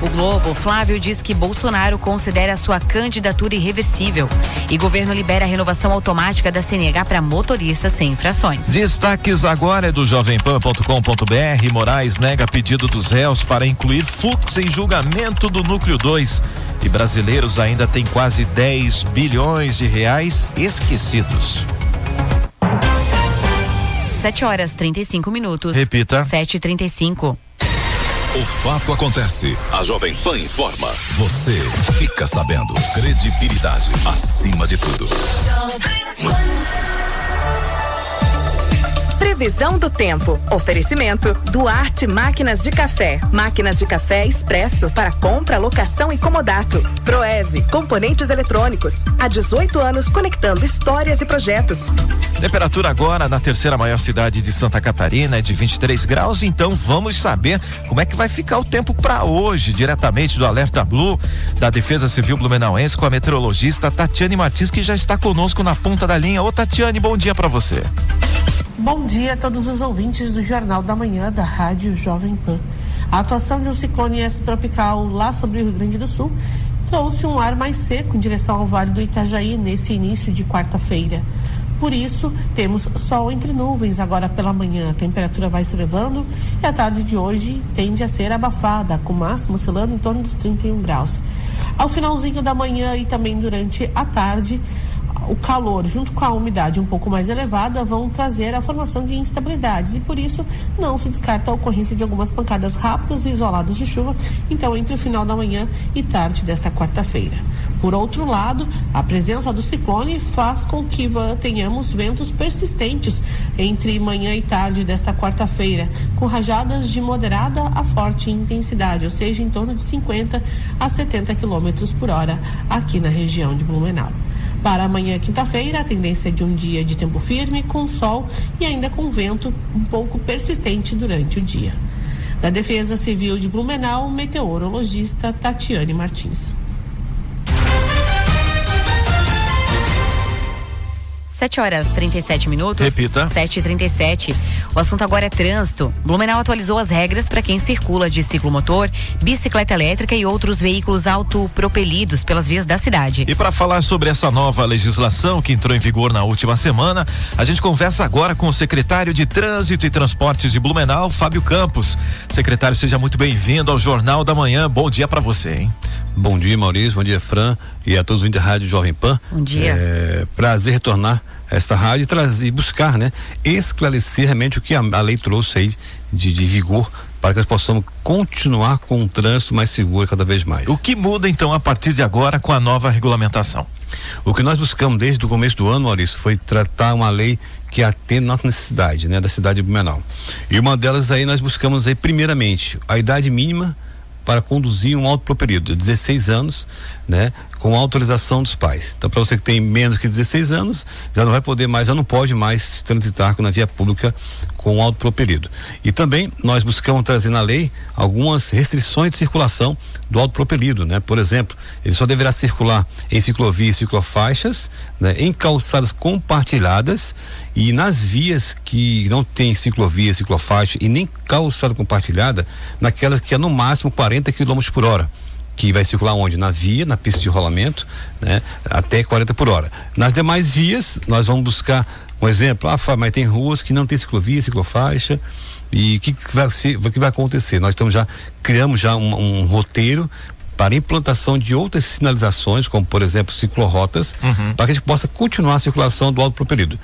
S2: O Globo, Flávio diz que Bolsonaro considera sua candidatura irreversível e governo libera a renovação automática da CNH para motoristas sem infrações.
S3: Destaques agora é do jovempan.com.br. Moraes nega pedido dos réus para incluir Fux em julgamento do Núcleo 2 e brasileiros ainda têm quase 10 bilhões de reais esquecidos.
S2: 7h35.
S3: Repita.
S2: 7h35.
S9: O fato acontece, a Jovem Pan informa, você fica sabendo. Credibilidade acima de tudo.
S1: Previsão do tempo. Oferecimento Duarte Máquinas de Café. Máquinas de café expresso para compra, locação e comodato. Proese, componentes eletrônicos. Há 18 anos conectando histórias e projetos.
S3: Temperatura agora na terceira maior cidade de Santa Catarina é de 23 graus, então vamos saber como é que vai ficar o tempo para hoje, diretamente do Alerta Blue da Defesa Civil Blumenauense com a meteorologista Tatiane Martins, que já está conosco na ponta da linha. Ô Tatiane, bom dia para você.
S5: Bom dia a todos os ouvintes do Jornal da Manhã da Rádio Jovem Pan. A atuação de um ciclone extratropical lá sobre o Rio Grande do Sul trouxe um ar mais seco em direção ao Vale do Itajaí nesse início de quarta-feira. Por isso, temos sol entre nuvens agora pela manhã. A temperatura vai se elevando e a tarde de hoje tende a ser abafada, com máximo oscilando em torno dos 31 graus. Ao finalzinho da manhã e também durante a tarde, o calor junto com a umidade um pouco mais elevada vão trazer a formação de instabilidades e por isso não se descarta a ocorrência de algumas pancadas rápidas e isoladas de chuva, então entre o final da manhã e tarde desta quarta-feira. Por outro lado, a presença do ciclone faz com que tenhamos ventos persistentes entre manhã e tarde desta quarta-feira, com rajadas de moderada a forte intensidade, ou seja, em torno de 50 a 70 km por hora aqui na região de Blumenau. Para amanhã, quinta-feira, a tendência é de um dia de tempo firme, com sol e ainda com vento um pouco persistente durante o dia. Da Defesa Civil de Blumenau, meteorologista Tatiane Martins.
S2: 7h37.
S3: Repita.
S2: 7h37. O assunto agora é trânsito. Blumenau atualizou as regras para quem circula de ciclomotor, bicicleta elétrica e outros veículos autopropelidos pelas vias da cidade.
S3: E para falar sobre essa nova legislação que entrou em vigor na última semana, a gente conversa agora com o secretário de Trânsito e Transportes de Blumenau, Fábio Campos. Secretário, seja muito bem-vindo ao Jornal da Manhã. Bom dia para você, hein?
S6: Bom dia, Maurício, bom dia, Fran, e a todos os ouvintes da Rádio Jovem Pan.
S2: Bom dia.
S6: Prazer retornar a esta rádio e trazer, buscar, esclarecer realmente o que a lei trouxe aí de vigor para que nós possamos continuar com um trânsito mais seguro cada vez mais.
S3: O que muda então a partir de agora com a nova regulamentação?
S6: O que nós buscamos desde o começo do ano, Maurício, foi tratar uma lei que atende a nossa necessidade, da cidade de Blumenau. E uma delas aí nós buscamos aí primeiramente a idade mínima para conduzir um autopropelido de 16 anos, com autorização dos pais. Então, para você que tem menos que 16 anos, já não vai poder mais, já não pode mais transitar na via pública com autopropelido. E também nós buscamos trazer na lei algumas restrições de circulação do autopropelido, Por exemplo, ele só deverá circular em ciclovias e ciclofaixas, em calçadas compartilhadas e nas vias que não tem ciclovia, ciclofaixa e nem calçada compartilhada, naquelas que é no máximo 40 km por hora. Que vai circular onde? Na via, na pista de rolamento, até 40 por hora. Nas demais vias, nós vamos buscar um exemplo, mas tem ruas que não tem ciclovia, ciclofaixa, e o que vai acontecer? Nós criamos já um roteiro para implantação de outras sinalizações, como por exemplo ciclorotas, para que a gente possa continuar a circulação do autopropelido.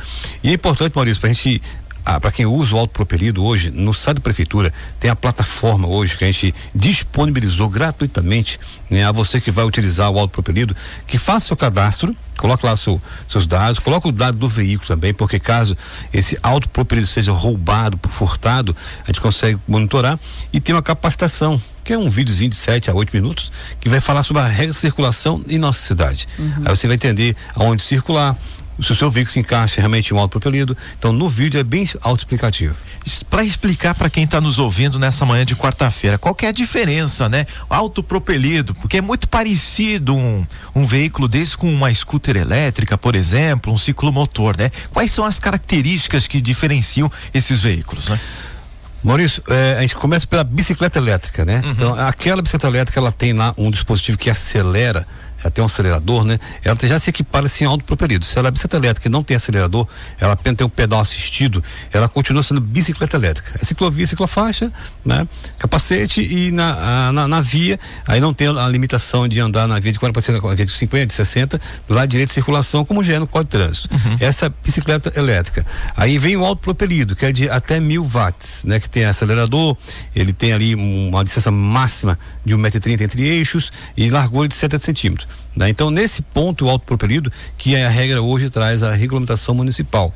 S6: E é importante, Maurício, para a gente para quem usa o autopropelido hoje, no site da prefeitura tem a plataforma hoje que a gente disponibilizou gratuitamente, né, a você que vai utilizar o autopropelido, que faça seu cadastro, coloque lá seus dados, coloque o dado do veículo também, porque caso esse autopropelido seja roubado, furtado, a gente consegue monitorar e tem uma capacitação, que é um videozinho de 7 a 8 minutos, que vai falar sobre a regra de circulação em nossa cidade. Aí você vai entender aonde circular, se o seu veículo se encaixa realmente em um autopropelido. Então, no vídeo é bem autoexplicativo.
S3: Para explicar para quem está nos ouvindo nessa manhã de quarta-feira, qual que é a diferença, né? Autopropelido, porque é muito parecido um veículo desse com uma scooter elétrica, por exemplo, um ciclomotor, né? Quais são as características que diferenciam esses veículos, né?
S6: Maurício, a gente começa pela bicicleta elétrica, né? Então, aquela bicicleta elétrica, ela tem lá um dispositivo que acelera, ela tem um acelerador, né? Ela já se equipara assim autopropelido. Se ela é bicicleta elétrica e não tem acelerador, ela apenas tem um pedal assistido, ela continua sendo bicicleta elétrica. É ciclovia, ciclofaixa, né? Capacete e na via, aí não tem a limitação de andar na via de 40%, na via de 50, de 60, do lado direito de circulação, como já é no Código de Trânsito. Essa é a bicicleta elétrica. Aí vem o autopropelido, que é de até 1000 watts, né? Que tem acelerador, ele tem ali uma distância máxima de 1,30 m entre eixos e largura de 70 centímetros. Né? Então, nesse ponto, o autopropelido, que é a regra hoje, traz a regulamentação municipal.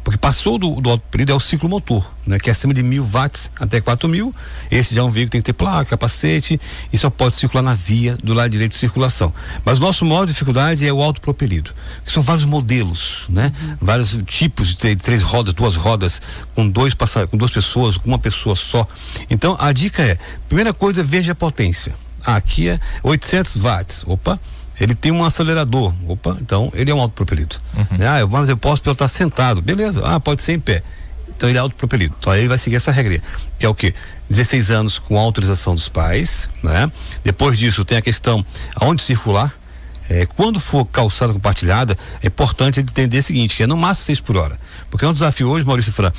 S6: Porque passou do autopropelido é o ciclomotor, né? Que é acima de 1000 watts até 4000. Esse já é um veículo que tem que ter placa, capacete e só pode circular na via do lado direito de circulação. Mas o nosso maior dificuldade é o autopropelido, que são vários modelos, né? Vários tipos de 3 rodas, 2 rodas, com 2 pessoas, com uma pessoa só. Então, a dica é, primeira coisa, veja a potência. Aqui é 800 watts. Opa! Ele tem um acelerador. Opa, então ele é um autopropelido. Mas eu posso pilotar sentado. Beleza, pode ser em pé. Então ele é autopropelido. Então aí ele vai seguir essa regra, que é o quê? 16 anos com autorização dos pais, né? Depois disso tem a questão aonde circular. Quando for calçada compartilhada, é importante ele entender o seguinte, que é no máximo 6 por hora. Porque é um desafio hoje, Maurício Fran,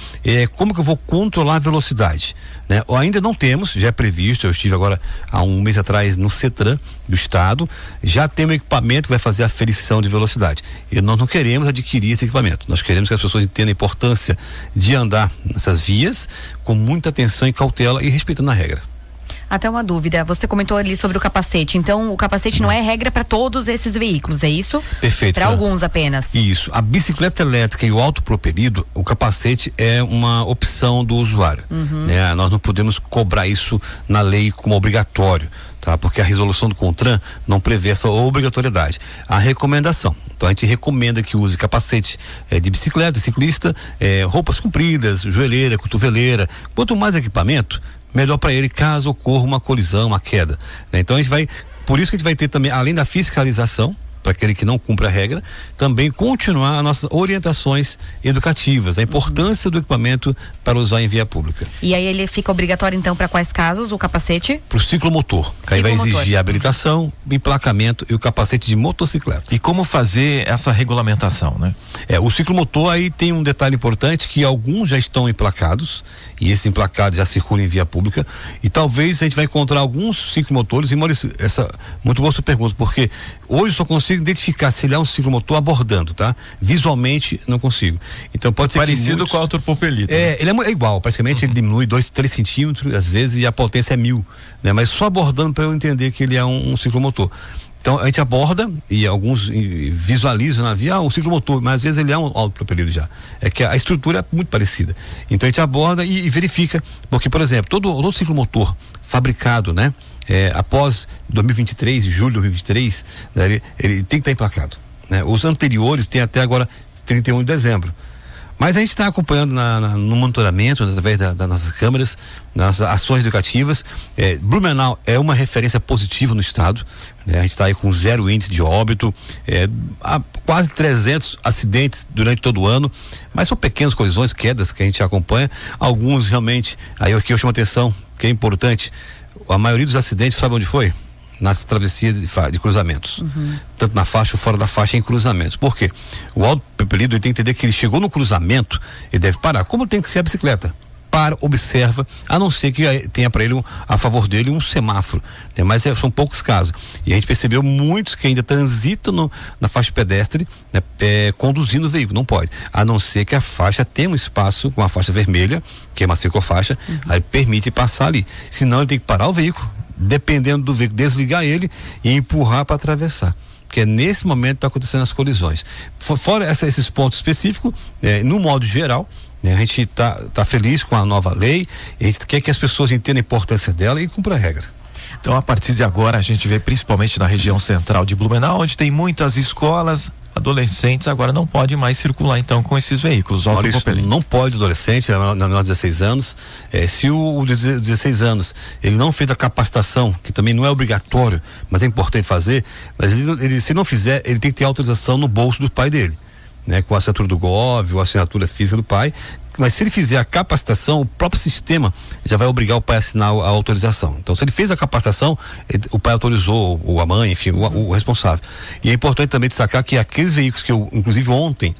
S6: como que eu vou controlar a velocidade, né? Ou ainda não temos, já é previsto, eu estive agora há um mês atrás no CETRAN do estado, já tem um equipamento que vai fazer a aferição de velocidade. E nós não queremos adquirir esse equipamento, nós queremos que as pessoas entendam a importância de andar nessas vias com muita atenção e cautela e respeitando a regra.
S2: Até uma dúvida, você comentou ali sobre o capacete, então o capacete não é regra para todos esses veículos, é isso?
S6: Perfeito.
S2: Para alguns apenas.
S6: Isso, a bicicleta elétrica e o autopropelido, o capacete é uma opção do usuário, né? Nós não podemos cobrar isso na lei como obrigatório, tá? Porque a resolução do CONTRAN não prevê essa obrigatoriedade. A recomendação, então a gente recomenda que use capacete de bicicleta, ciclista, roupas compridas, joelheira, cotoveleira, quanto mais equipamento, melhor para ele caso ocorra uma colisão, uma queda, né? Então a gente vai, por isso que a gente vai ter também, além da fiscalização, para aquele que não cumpre a regra, também continuar as nossas orientações educativas, a importância do equipamento para usar em via pública.
S2: E aí ele fica obrigatório então para quais casos o capacete?
S6: Para o ciclomotor, que aí vai exigir a habilitação, emplacamento e o capacete de motocicleta.
S3: E como fazer essa regulamentação, né?
S6: O ciclomotor aí tem um detalhe importante, que alguns já estão emplacados e esse emplacado já circula em via pública e talvez a gente vai encontrar alguns ciclomotores, e Maurício, muito boa sua pergunta, porque hoje eu só consigo identificar se ele é um ciclomotor abordando, tá? Visualmente não consigo. Então pode ser
S3: parecido com o autopropelido.
S6: Ele é igual, praticamente ele diminui 2, 3 centímetros, às vezes, e a potência é 1000, né? Mas só abordando para eu entender que ele é um ciclomotor. Então a gente aborda e alguns visualizam na via um ciclomotor, mas às vezes ele é um autopropelido já. É que a estrutura é muito parecida. Então a gente aborda e verifica, porque, por exemplo, todo ciclomotor fabricado, né? Após 2023, julho de 2023, né, ele tem que estar emplacado, né? Os anteriores tem até agora 31 de dezembro. Mas a gente está acompanhando no monitoramento, através das nossas câmeras, nas ações educativas. Blumenau é uma referência positiva no estado, né? A gente está aí com 0 índice de óbito, há quase 300 acidentes durante todo o ano, mas são pequenas colisões, quedas que a gente acompanha. Alguns realmente, aí aqui eu chamo a atenção, que é importante, a maioria dos acidentes, sabe onde foi? Nas travessias de cruzamentos, tanto na faixa ou fora da faixa, em cruzamentos. Por quê? O autopropelido, ele tem que entender que ele chegou no cruzamento, ele deve parar, como tem que ser a bicicleta, para, observa, a não ser que tenha para ele, a favor dele, um semáforo, né? Mas são poucos casos. E a gente percebeu muitos que ainda transitam na faixa pedestre, né? Conduzindo o veículo, não pode, a não ser que a faixa tenha um espaço com a faixa vermelha, que é uma ciclofaixa, aí permite passar ali, senão ele tem que parar o veículo, dependendo do veículo, desligar ele e empurrar para atravessar, porque é nesse momento que está acontecendo as colisões. Fora esses pontos específicos, no modo geral, a gente está feliz com a nova lei, a gente quer que as pessoas entendam a importância dela e cumpram a regra.
S3: Então, a partir de agora, a gente vê principalmente na região central de Blumenau, onde tem muitas escolas, adolescentes agora não podem mais circular então com esses veículos.
S6: Maurício, não pode adolescente, menor de 16 anos, se o 16 anos ele não fez a capacitação, que também não é obrigatório, mas é importante fazer, mas ele se não fizer, ele tem que ter autorização no bolso do pai dele, né? Com a assinatura do GOV ou a assinatura física do pai. Mas se ele fizer a capacitação, o próprio sistema já vai obrigar o pai a assinar a autorização. Então, se ele fez a capacitação, o pai autorizou, ou a mãe, enfim, o responsável. E é importante também destacar que aqueles veículos que eu, inclusive ontem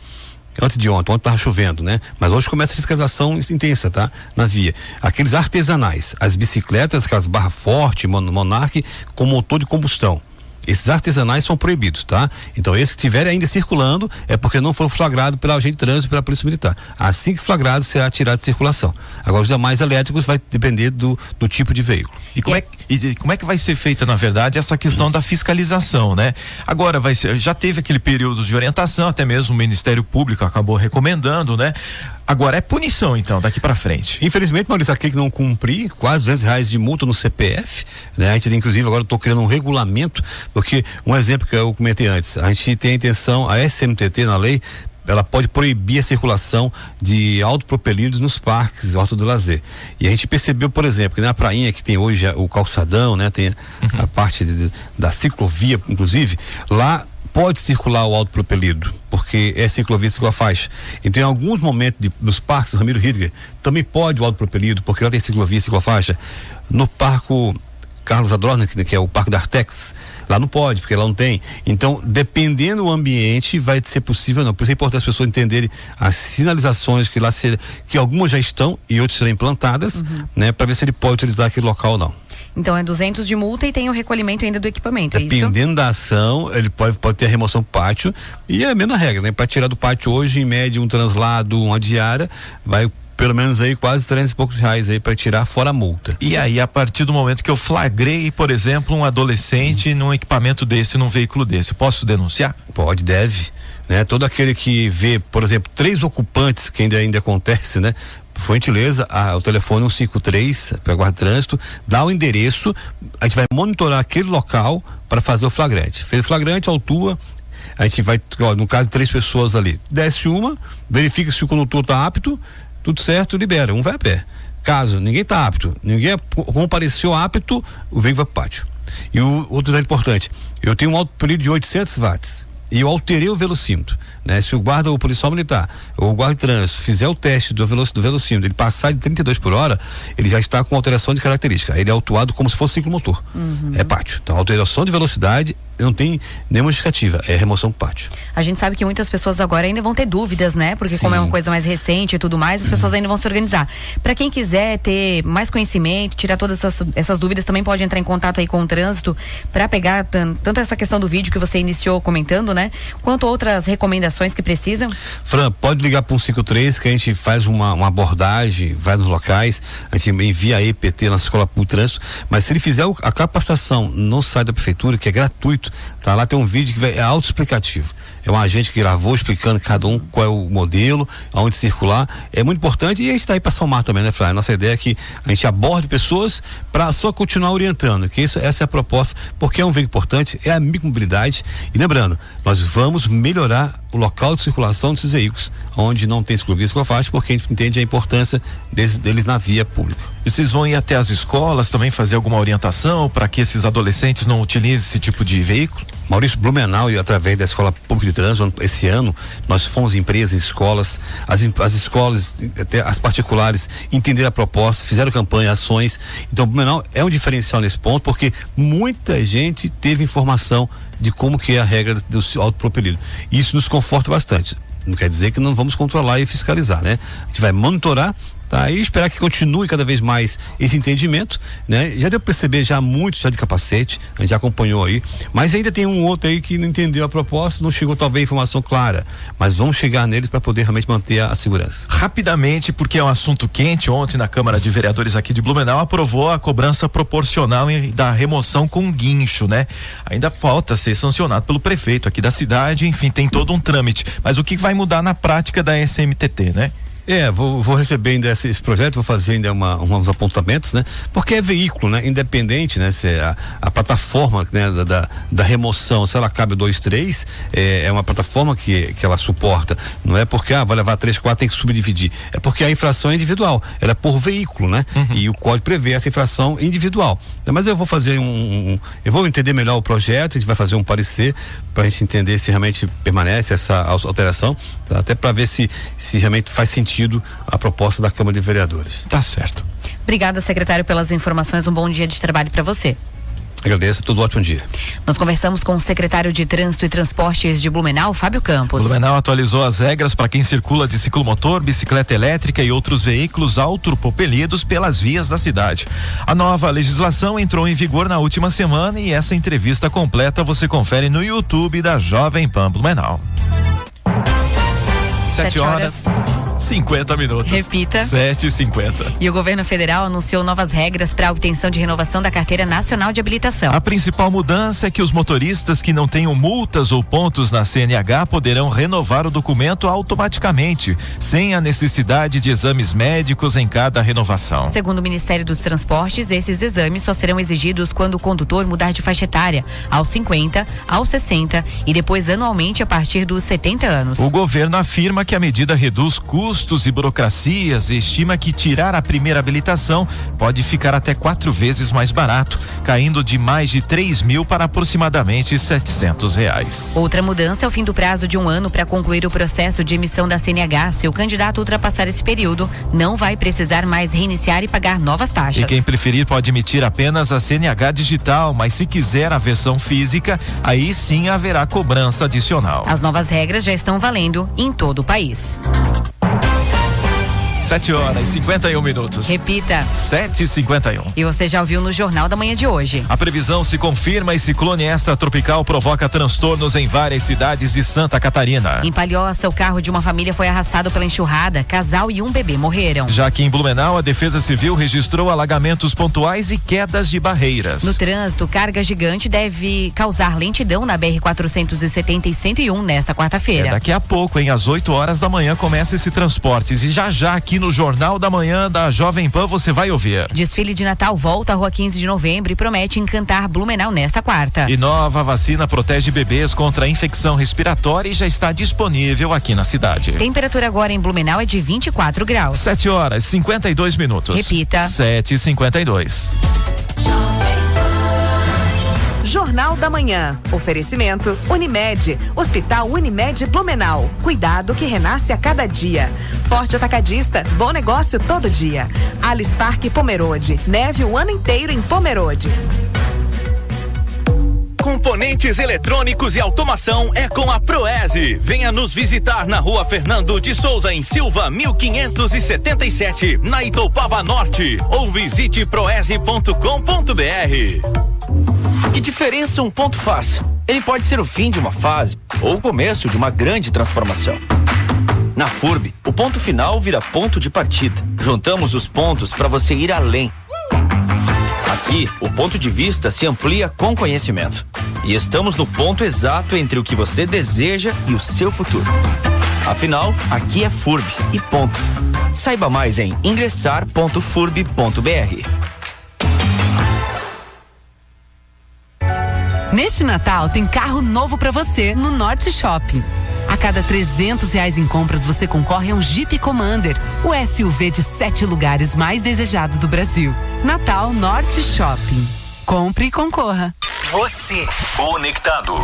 S6: estava chovendo, né? Mas hoje começa a fiscalização intensa, tá? Na via. Aqueles artesanais, as bicicletas, aquelas barra forte, Monarch, com motor de combustão. Esses artesanais são proibidos, tá? Então, esses que estiverem ainda circulando é porque não foram flagrados pela agente de trânsito e pela Polícia Militar. Assim que flagrado, será tirado de circulação. Agora, os demais elétricos vai depender do tipo de veículo.
S3: E como é que vai ser feita, na verdade, essa questão da fiscalização, né? Agora já teve aquele período de orientação, até mesmo o Ministério Público acabou recomendando, né? Agora é punição, então, daqui para frente.
S6: Infelizmente, Maurício, aquele que não cumprir, quase R$200 de multa no CPF, né? A gente, inclusive, agora estou criando um regulamento, porque um exemplo que eu comentei antes, a gente tem a intenção, a SMTT na lei, ela pode proibir a circulação de autopropelidos nos parques, horta do lazer. E a gente percebeu, por exemplo, que na prainha que tem hoje o calçadão, né? Tem a parte da ciclovia, inclusive, lá pode circular o autopropelido, porque é ciclovia, ciclofaixa. Então, em alguns momentos nos parques do Ramiro Hidger, também pode o autopropelido, porque lá tem ciclovia, ciclofaixa. No Parque Carlos Adorno, que é o Parque da Artex, lá não pode, porque lá não tem. Então, dependendo do ambiente, vai ser possível não. Por isso é importante as pessoas entenderem as sinalizações que lá que algumas já estão e outras serão implantadas, né, para ver se ele pode utilizar aquele local ou não.
S2: Então é 200 de multa e tem o recolhimento ainda do equipamento,
S6: dependendo da ação, ele pode ter a remoção do pátio, e é a mesma regra, né? Para tirar do pátio hoje, em média, um translado, uma diária, vai pelo menos aí quase R$300 e poucos aí para tirar fora a multa.
S3: E aí, a partir do momento que eu flagrei, por exemplo, um adolescente num equipamento desse, num veículo desse, posso denunciar?
S6: Pode, deve, né? Todo aquele que vê, por exemplo, 3 ocupantes, que ainda acontece, né? Por gentileza, o telefone 153 para guarda de trânsito, dá o endereço, a gente vai monitorar aquele local para fazer o flagrante. Fez o flagrante, autua, a gente vai, no caso de 3 pessoas ali, desce uma, verifica se o condutor está apto, tudo certo, libera, um vai a pé. Caso ninguém está apto, ninguém compareceu apto, o veículo vai para o pátio. E o outro detalhe importante, eu tenho um autopropelido de 800 watts. E eu alterei o velocímetro, né? Se o guarda ou o policial militar ou o guarda de trânsito fizer o teste do velocímetro, ele passar de 32 por hora, ele já está com alteração de característica. Ele é autuado como se fosse ciclomotor. É pátio. Então, alteração de velocidade não tem nenhuma justificativa, é remoção do pátio.
S2: A gente sabe que muitas pessoas agora ainda vão ter dúvidas, né? Porque como é uma coisa mais recente e tudo mais, as pessoas ainda vão se organizar. Para quem quiser ter mais conhecimento, tirar todas essas dúvidas, também pode entrar em contato aí com o trânsito para pegar tanto essa questão do vídeo que você iniciou comentando, né? Quanto outras recomendações que precisam.
S6: Fran, pode ligar para 153 que a gente faz uma abordagem, vai nos locais, a gente envia a EPT na escola pública de trânsito, mas se ele fizer a capacitação no site da prefeitura, que é gratuito, tá lá, tem um vídeo que é autoexplicativo. É um agente que gravou explicando cada um qual é o modelo, aonde circular. É muito importante e a gente está aí para somar também, né, Flávio? Nossa ideia é que a gente aborde pessoas para só continuar orientando, que essa é a proposta, porque é um veículo importante, é a micromobilidade. E lembrando, nós vamos melhorar o local de circulação desses veículos, onde não tem ciclovia e ciclofaixa, porque a gente entende a importância deles na via pública.
S3: E vocês vão ir até as escolas também fazer alguma orientação para que esses adolescentes não utilizem esse tipo de veículo?
S6: Maurício, Blumenau, e através da Escola Pública de Trânsito, esse ano, nós fomos empresas, escolas, as escolas, até as particulares, entenderam a proposta, fizeram campanha, ações. Então, Blumenau é um diferencial nesse ponto, porque muita gente teve informação de como que é a regra do autopropelido. Isso nos conforta bastante. Não quer dizer que não vamos controlar e fiscalizar, né? A gente vai monitorar tá? E esperar que continue cada vez mais esse entendimento, né? Já deu pra perceber já muito já de capacete, a gente já acompanhou aí, mas ainda tem um outro aí que não entendeu a proposta, não chegou talvez informação clara, mas vamos chegar neles para poder realmente manter a segurança.
S3: Rapidamente, porque é um assunto quente, ontem na Câmara de Vereadores aqui de Blumenau aprovou a cobrança proporcional da remoção com guincho, né? Ainda falta ser sancionado pelo prefeito aqui da cidade, enfim, tem todo um trâmite, mas o que vai mudar na prática da SMTT, né?
S6: Vou receber ainda esse projeto, vou fazer ainda uns apontamentos, né? Porque é veículo, né? Independente, né? Se a plataforma, né? Da remoção, se ela cabe 2, 3, é uma plataforma que ela suporta, não é porque vai levar 3, 4, tem que subdividir, é porque a infração é individual, ela é por veículo, né? E o código prevê essa infração individual, mas eu vou fazer eu vou entender melhor o projeto, a gente vai fazer um parecer pra gente entender se realmente permanece essa alteração, tá? Até para ver se realmente faz sentido a proposta da Câmara de Vereadores.
S3: Tá certo.
S2: Obrigada, secretário, pelas informações. Um bom dia de trabalho para você.
S6: Agradeço, todo ótimo dia.
S2: Nós conversamos com o secretário de Trânsito e Transportes de Blumenau, Fábio Campos.
S3: Blumenau atualizou as regras para quem circula de ciclomotor, bicicleta elétrica e outros veículos autopropelidos pelas vias da cidade. A nova legislação entrou em vigor na última semana e essa entrevista completa você confere no YouTube da Jovem Pan Blumenau. 7 horas. 50 minutos.
S2: Repita.
S3: 7h50.
S2: E o governo federal anunciou novas regras para a obtenção de renovação da Carteira Nacional de Habilitação.
S3: A principal mudança é que os motoristas que não tenham multas ou pontos na CNH poderão renovar o documento automaticamente, sem a necessidade de exames médicos em cada renovação.
S2: Segundo o Ministério dos Transportes, esses exames só serão exigidos quando o condutor mudar de faixa etária, aos 50, aos 60 e depois anualmente a partir dos 70 anos.
S3: O governo afirma que a medida reduz custos e burocracias e estima que tirar a primeira habilitação pode ficar até 4 vezes mais barato, caindo de mais de 3.000 para aproximadamente R$700.
S2: Outra mudança é o fim do prazo de 1 ano para concluir o processo de emissão da CNH. Se o candidato ultrapassar esse período, não vai precisar mais reiniciar e pagar novas taxas.
S3: E quem preferir pode emitir apenas a CNH digital, mas se quiser a versão física, aí sim haverá cobrança adicional.
S2: As novas regras já estão valendo em todo o país.
S3: 7 horas e 51 minutos.
S2: Repita.
S3: 7h51.
S2: E você já ouviu no Jornal da Manhã de hoje.
S3: A previsão se confirma e ciclone extratropical provoca transtornos em várias cidades de Santa Catarina.
S2: Em Palhoça, o carro de uma família foi arrastado pela enxurrada. Casal e um bebê morreram.
S3: Já que em Blumenau, a Defesa Civil registrou alagamentos pontuais e quedas de barreiras.
S2: No trânsito, carga gigante deve causar lentidão na BR-470 e 101 nesta quarta-feira.
S3: Daqui a pouco, às 8 horas da manhã, começa esse transportes e já aqui no Jornal da Manhã da Jovem Pan você vai ouvir.
S2: Desfile de Natal volta à Rua 15 de Novembro e promete encantar Blumenau nesta quarta.
S3: E nova vacina protege bebês contra a infecção respiratória e já está disponível aqui na cidade.
S2: Temperatura agora em Blumenau é de 24 graus.
S3: 7 horas e 52 minutos.
S2: Repita.
S3: 7h52.
S1: Jornal da Manhã. Oferecimento Unimed. Hospital Unimed Blumenau. Cuidado que renasce a cada dia. Forte Atacadista. Bom negócio todo dia. Alice Parque Pomerode. Neve o ano inteiro em Pomerode.
S17: Componentes eletrônicos e automação é com a Proese. Venha nos visitar na Rua Fernando de Souza, em Silva, 1577, na Itoupava Norte. Ou visite proese.com.br.
S7: Que diferença um ponto faz? Ele pode ser o fim de uma fase ou o começo de uma grande transformação. Na FURB, o ponto final vira ponto de partida. Juntamos os pontos para você ir além. Aqui, o ponto de vista se amplia com conhecimento. E estamos no ponto exato entre o que você deseja e o seu futuro. Afinal, aqui é FURB e ponto. Saiba mais em ingressar.furb.br.
S19: Neste Natal tem carro novo para você no Norte Shopping. A cada R$300 em compras você concorre a um Jeep Commander, o SUV de 7 lugares mais desejado do Brasil. Natal Norte Shopping. Compre e concorra.
S18: Você conectado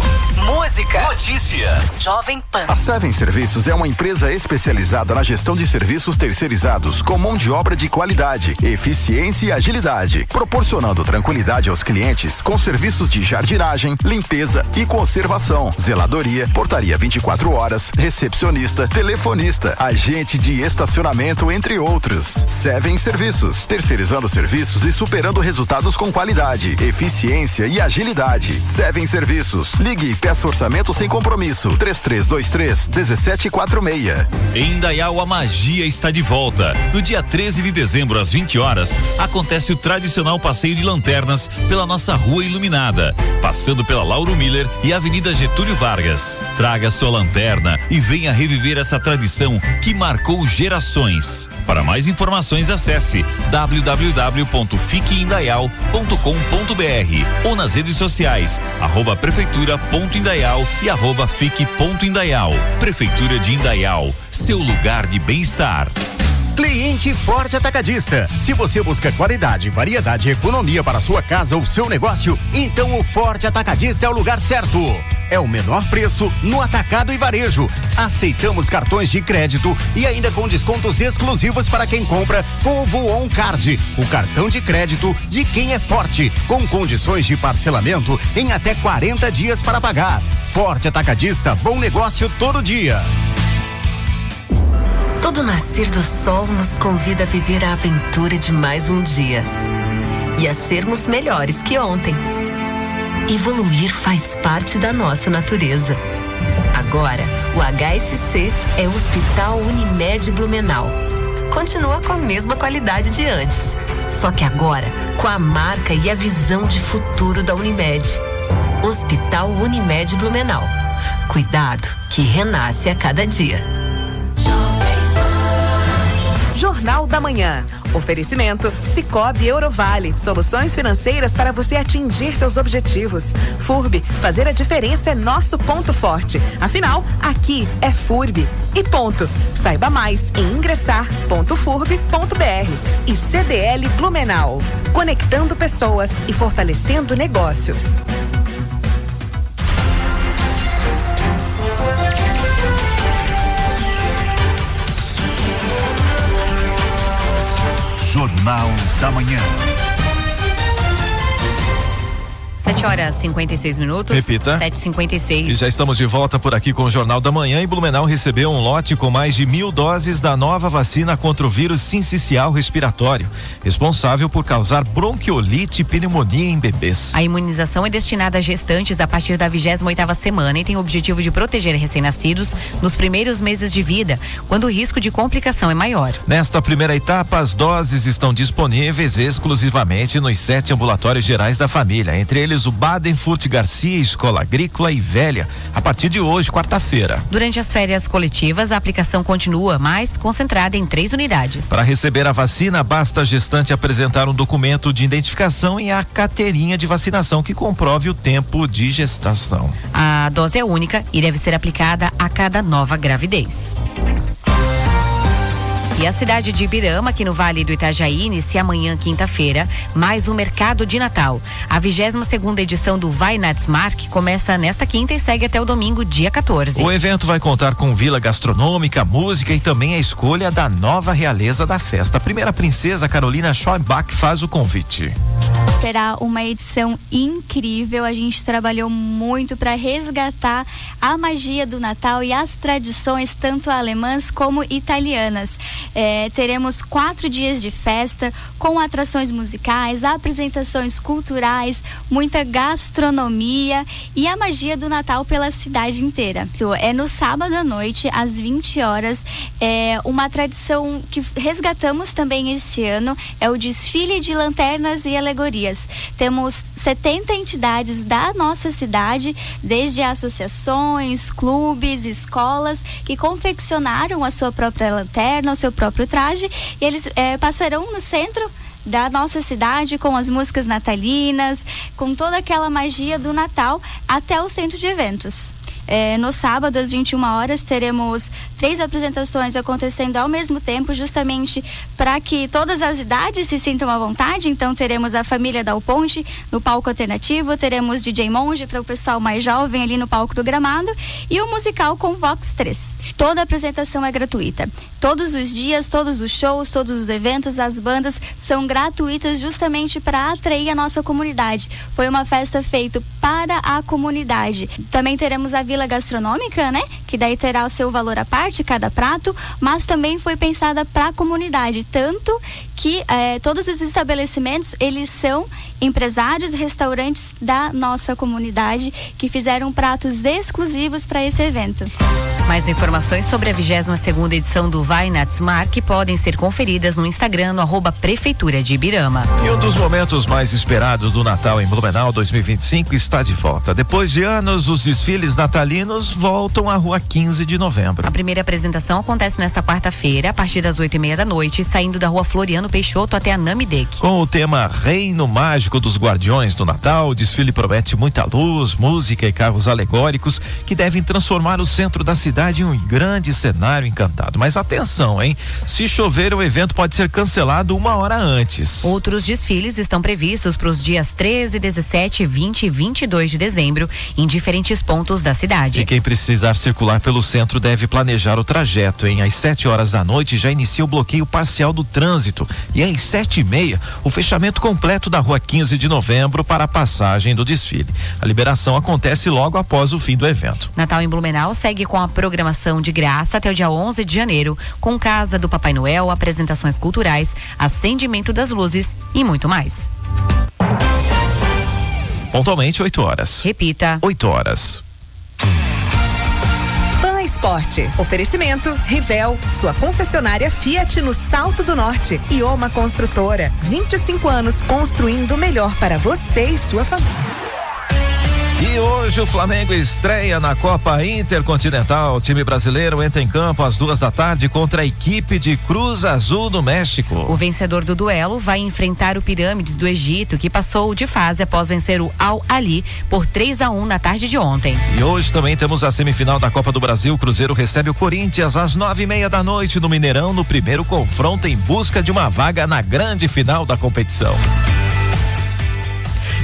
S18: música, notícia. Jovem Pan.
S8: A Seven Serviços é uma empresa especializada na gestão de serviços terceirizados com mão de obra de qualidade, eficiência e agilidade, proporcionando tranquilidade aos clientes com serviços de jardinagem, limpeza e conservação, zeladoria, portaria 24 horas, recepcionista, telefonista, agente de estacionamento, entre outros. Seven Serviços, terceirizando serviços e superando resultados com qualidade, eficiência e agilidade. Seven Serviços. Ligue e peça orçamento sem compromisso. 3323-1746.
S17: Em Indaial, a magia está de volta. No dia 13 de dezembro, às 20 horas, acontece o tradicional passeio de lanternas pela nossa rua iluminada, passando pela Lauro Miller e Avenida Getúlio Vargas. Traga sua lanterna e venha reviver essa tradição que marcou gerações. Para mais informações, acesse www.fiqueindaial.com.br ou nas redes sociais @prefeitura.indaial e @fique.indaial. Prefeitura de Indaial, seu lugar de bem-estar.
S10: Cliente Forte Atacadista. Se você busca qualidade, variedade e economia para sua casa ou seu negócio, então o Forte Atacadista é o lugar certo. É o menor preço no atacado e varejo. Aceitamos cartões de crédito e ainda com descontos exclusivos para quem compra com o Voon Card, o cartão de crédito de quem é forte, com condições de parcelamento em até 40 dias para pagar. Forte Atacadista, bom negócio todo dia.
S19: Todo nascer do sol nos convida a viver a aventura de mais um dia e a sermos melhores que ontem. Evoluir faz parte da nossa natureza. Agora, o HSC é o Hospital Unimed Blumenau. Continua com a mesma qualidade de antes, só que agora com a marca e a visão de futuro da Unimed. Hospital Unimed Blumenau. Cuidado que renasce a cada dia.
S1: Jornal da Manhã. Oferecimento Sicoob Eurovale. Soluções financeiras para você atingir seus objetivos. FURB. Fazer a diferença é nosso ponto forte. Afinal, aqui é FURB. E ponto. Saiba mais em ingressar.furb.br. E CDL Blumenau. Conectando pessoas e fortalecendo negócios.
S9: Jornal da Manhã.
S2: 7h56.
S3: Repita.
S2: 7h56.
S3: E já estamos de volta por aqui com o Jornal da Manhã. E Blumenau recebeu um lote com mais de 1.000 doses da nova vacina contra o vírus sincicial respiratório, responsável por causar bronquiolite e pneumonia em bebês.
S2: A imunização é destinada a gestantes a partir da 28ª semana e tem o objetivo de proteger recém-nascidos nos primeiros meses de vida, quando o risco de complicação é maior.
S3: Nesta primeira etapa, as doses estão disponíveis exclusivamente nos 7 ambulatórios gerais da família, entre eles o Baden-Furt Garcia, Escola Agrícola e Velha, a partir de hoje, quarta-feira.
S2: Durante as férias coletivas, a aplicação continua, mas concentrada em 3 unidades.
S3: Para receber a vacina, basta a gestante apresentar um documento de identificação e a carteirinha de vacinação que comprove o tempo de gestação.
S2: A dose é única e deve ser aplicada a cada nova gravidez. E a cidade de Ibirama, aqui no Vale do Itajaí, inicia amanhã, quinta-feira, mais um mercado de Natal. A 22ª edição do Weihnachtsmarkt começa nesta quinta e segue até o domingo, dia 14.
S3: O evento vai contar com vila gastronômica, música e também a escolha da nova realeza da festa. A primeira princesa, Carolina Schoenbach, faz o convite.
S11: Esperar uma edição incrível. A gente trabalhou muito para resgatar a magia do Natal e as tradições tanto alemãs como italianas. Teremos 4 dias de festa com atrações musicais, apresentações culturais, muita gastronomia e a magia do Natal pela cidade inteira. É no sábado à noite, às 20 horas, uma tradição que resgatamos também esse ano, é o desfile de lanternas e alegorias. Temos 70 entidades da nossa cidade, desde associações, clubes, escolas, que confeccionaram a sua própria lanterna, o seu próprio traje, e eles passarão no centro da nossa cidade com as músicas natalinas, com toda aquela magia do Natal até o centro de eventos. No sábado, às 21 horas, teremos 3 apresentações acontecendo ao mesmo tempo, justamente para que todas as idades se sintam à vontade. Então, teremos a família Dal Ponte no palco alternativo, teremos DJ Monge para o pessoal mais jovem ali no palco do Gramado e o musical com Vox 3. Toda a apresentação é gratuita. Todos os dias, todos os shows, todos os eventos, as bandas são gratuitas justamente para atrair a nossa comunidade. Foi uma festa feita para a comunidade. Também teremos a Vila Gastronômica, né? Que daí terá o seu valor à parte, cada prato, mas também foi pensada para a comunidade, tanto que todos os estabelecimentos, eles são empresários, restaurantes da nossa comunidade que fizeram pratos exclusivos para esse evento.
S2: Mais informações sobre a 22ª edição do Weihnachtsmarkt podem ser conferidas no Instagram no @Prefeitura de Ibirama.
S3: E um dos momentos mais esperados do Natal em Blumenau 2025 está de volta. Depois de anos, os desfiles natalinos voltam à Rua 15 de Novembro.
S2: A primeira apresentação acontece nesta quarta-feira, a partir das 8:30 da noite, saindo da Rua Floriano Peixoto até a Namidec.
S3: Com o tema Reino Mágico dos Guardiões do Natal, o desfile promete muita luz, música e carros alegóricos que devem transformar o centro da cidade em um grande cenário encantado. Mas atenção, hein? Se chover, o evento pode ser cancelado 1 hora antes.
S2: Outros desfiles estão previstos para os dias 13, 17, 20 e 22 de dezembro em diferentes pontos da cidade.
S3: E quem precisar circular pelo centro deve planejar o trajeto, hein? Às 7 horas da noite já inicia o bloqueio parcial do trânsito e às 7:30 o fechamento completo da Rua 15 de Novembro para a passagem do desfile. A liberação acontece logo após o fim do evento.
S2: Natal em Blumenau segue com a programação de graça até o dia 11 de janeiro, com Casa do Papai Noel, apresentações culturais, acendimento das luzes e muito mais.
S3: Pontualmente 8 horas.
S2: Repita.
S3: 8 horas.
S1: Pan Esporte. Oferecimento Rivel, sua concessionária Fiat no Salto do Norte. E Oma Construtora. 25 anos construindo o melhor para você e sua família.
S3: E hoje o Flamengo estreia na Copa Intercontinental. O time brasileiro entra em campo às 2:00 contra a equipe de Cruz Azul do México.
S2: O vencedor do duelo vai enfrentar o Pirâmides do Egito, que passou de fase após vencer o Al Ahly por 3-1 na tarde de ontem.
S3: E hoje também temos a semifinal da Copa do Brasil. O Cruzeiro recebe o Corinthians às 9:30 da noite no Mineirão, no primeiro confronto em busca de uma vaga na grande final da competição.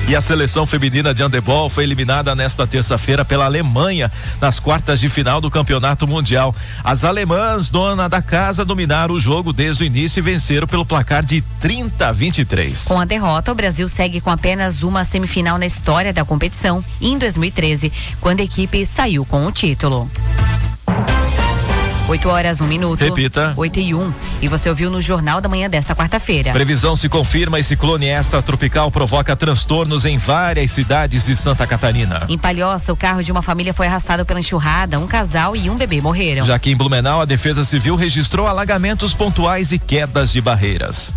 S3: E a seleção feminina de handebol foi eliminada nesta terça-feira pela Alemanha nas quartas de final do Campeonato Mundial. As alemãs, dona da casa, dominaram o jogo desde o início e venceram pelo placar de 30-23.
S2: Com a derrota, o Brasil segue com apenas uma semifinal na história da competição, em 2013, quando a equipe saiu com o título. 8 horas, 1 minuto.
S3: Repita.
S2: 8:01. E você ouviu no Jornal da Manhã desta quarta-feira.
S3: Previsão se confirma e ciclone extratropical provoca transtornos em várias cidades de Santa Catarina.
S2: Em Palhoça, o carro de uma família foi arrastado pela enxurrada. Um casal e um bebê morreram.
S3: Já que em Blumenau, a Defesa Civil registrou alagamentos pontuais e quedas de barreiras.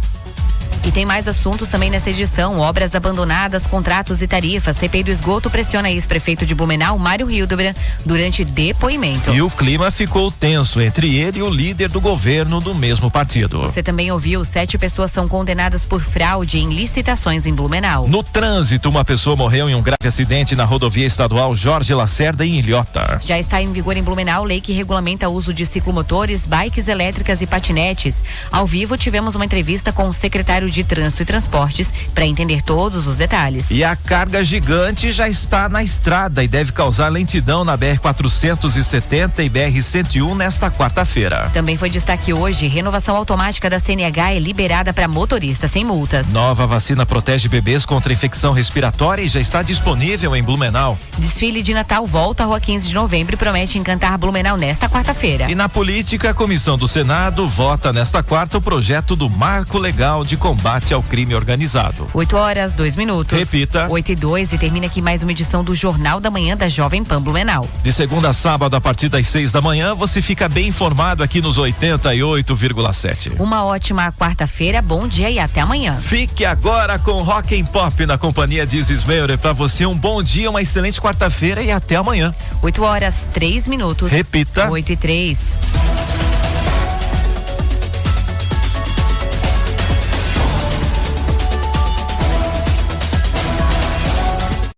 S2: E tem mais assuntos também nessa edição: obras abandonadas, contratos e tarifas. CPI do esgoto pressiona ex-prefeito de Blumenau, Mário Hildebrand, durante depoimento.
S3: E o clima ficou tenso entre ele e o líder do governo do mesmo partido.
S2: Você também ouviu: 7 pessoas são condenadas por fraude em licitações em Blumenau.
S3: No trânsito, uma pessoa morreu em um grave acidente na rodovia estadual Jorge Lacerda, em Ilhota.
S2: Já está em vigor em Blumenau lei que regulamenta o uso de ciclomotores, bikes elétricas e patinetes. Ao vivo, tivemos uma entrevista com o secretário de Trânsito e Transportes para entender todos os detalhes.
S3: E a carga gigante já está na estrada e deve causar lentidão na BR-470 e BR-101 nesta quarta-feira.
S2: Também foi destaque hoje: renovação automática da CNH é liberada para motoristas sem multas.
S3: Nova vacina protege bebês contra infecção respiratória e já está disponível em Blumenau.
S2: Desfile de Natal volta à Rua 15 de Novembro e promete encantar Blumenau nesta quarta-feira.
S3: E na política, a comissão do Senado vota nesta quarta o projeto do Marco Legal de Combate ao Crime Organizado.
S2: 8 horas, 2 minutos.
S3: Repita.
S2: 8:02 e termina aqui mais uma edição do Jornal da Manhã da Jovem Pan Blumenau.
S3: De segunda a sábado, a partir das 6 da manhã, você fica bem informado aqui nos 88,7.
S2: Uma ótima quarta-feira, bom dia e até amanhã.
S3: Fique agora com Rock and Pop na companhia de Isis Meurer. Pra você, um bom dia, uma excelente quarta-feira e até amanhã.
S2: 8 horas, 3 minutos.
S3: Repita.
S2: 8:03.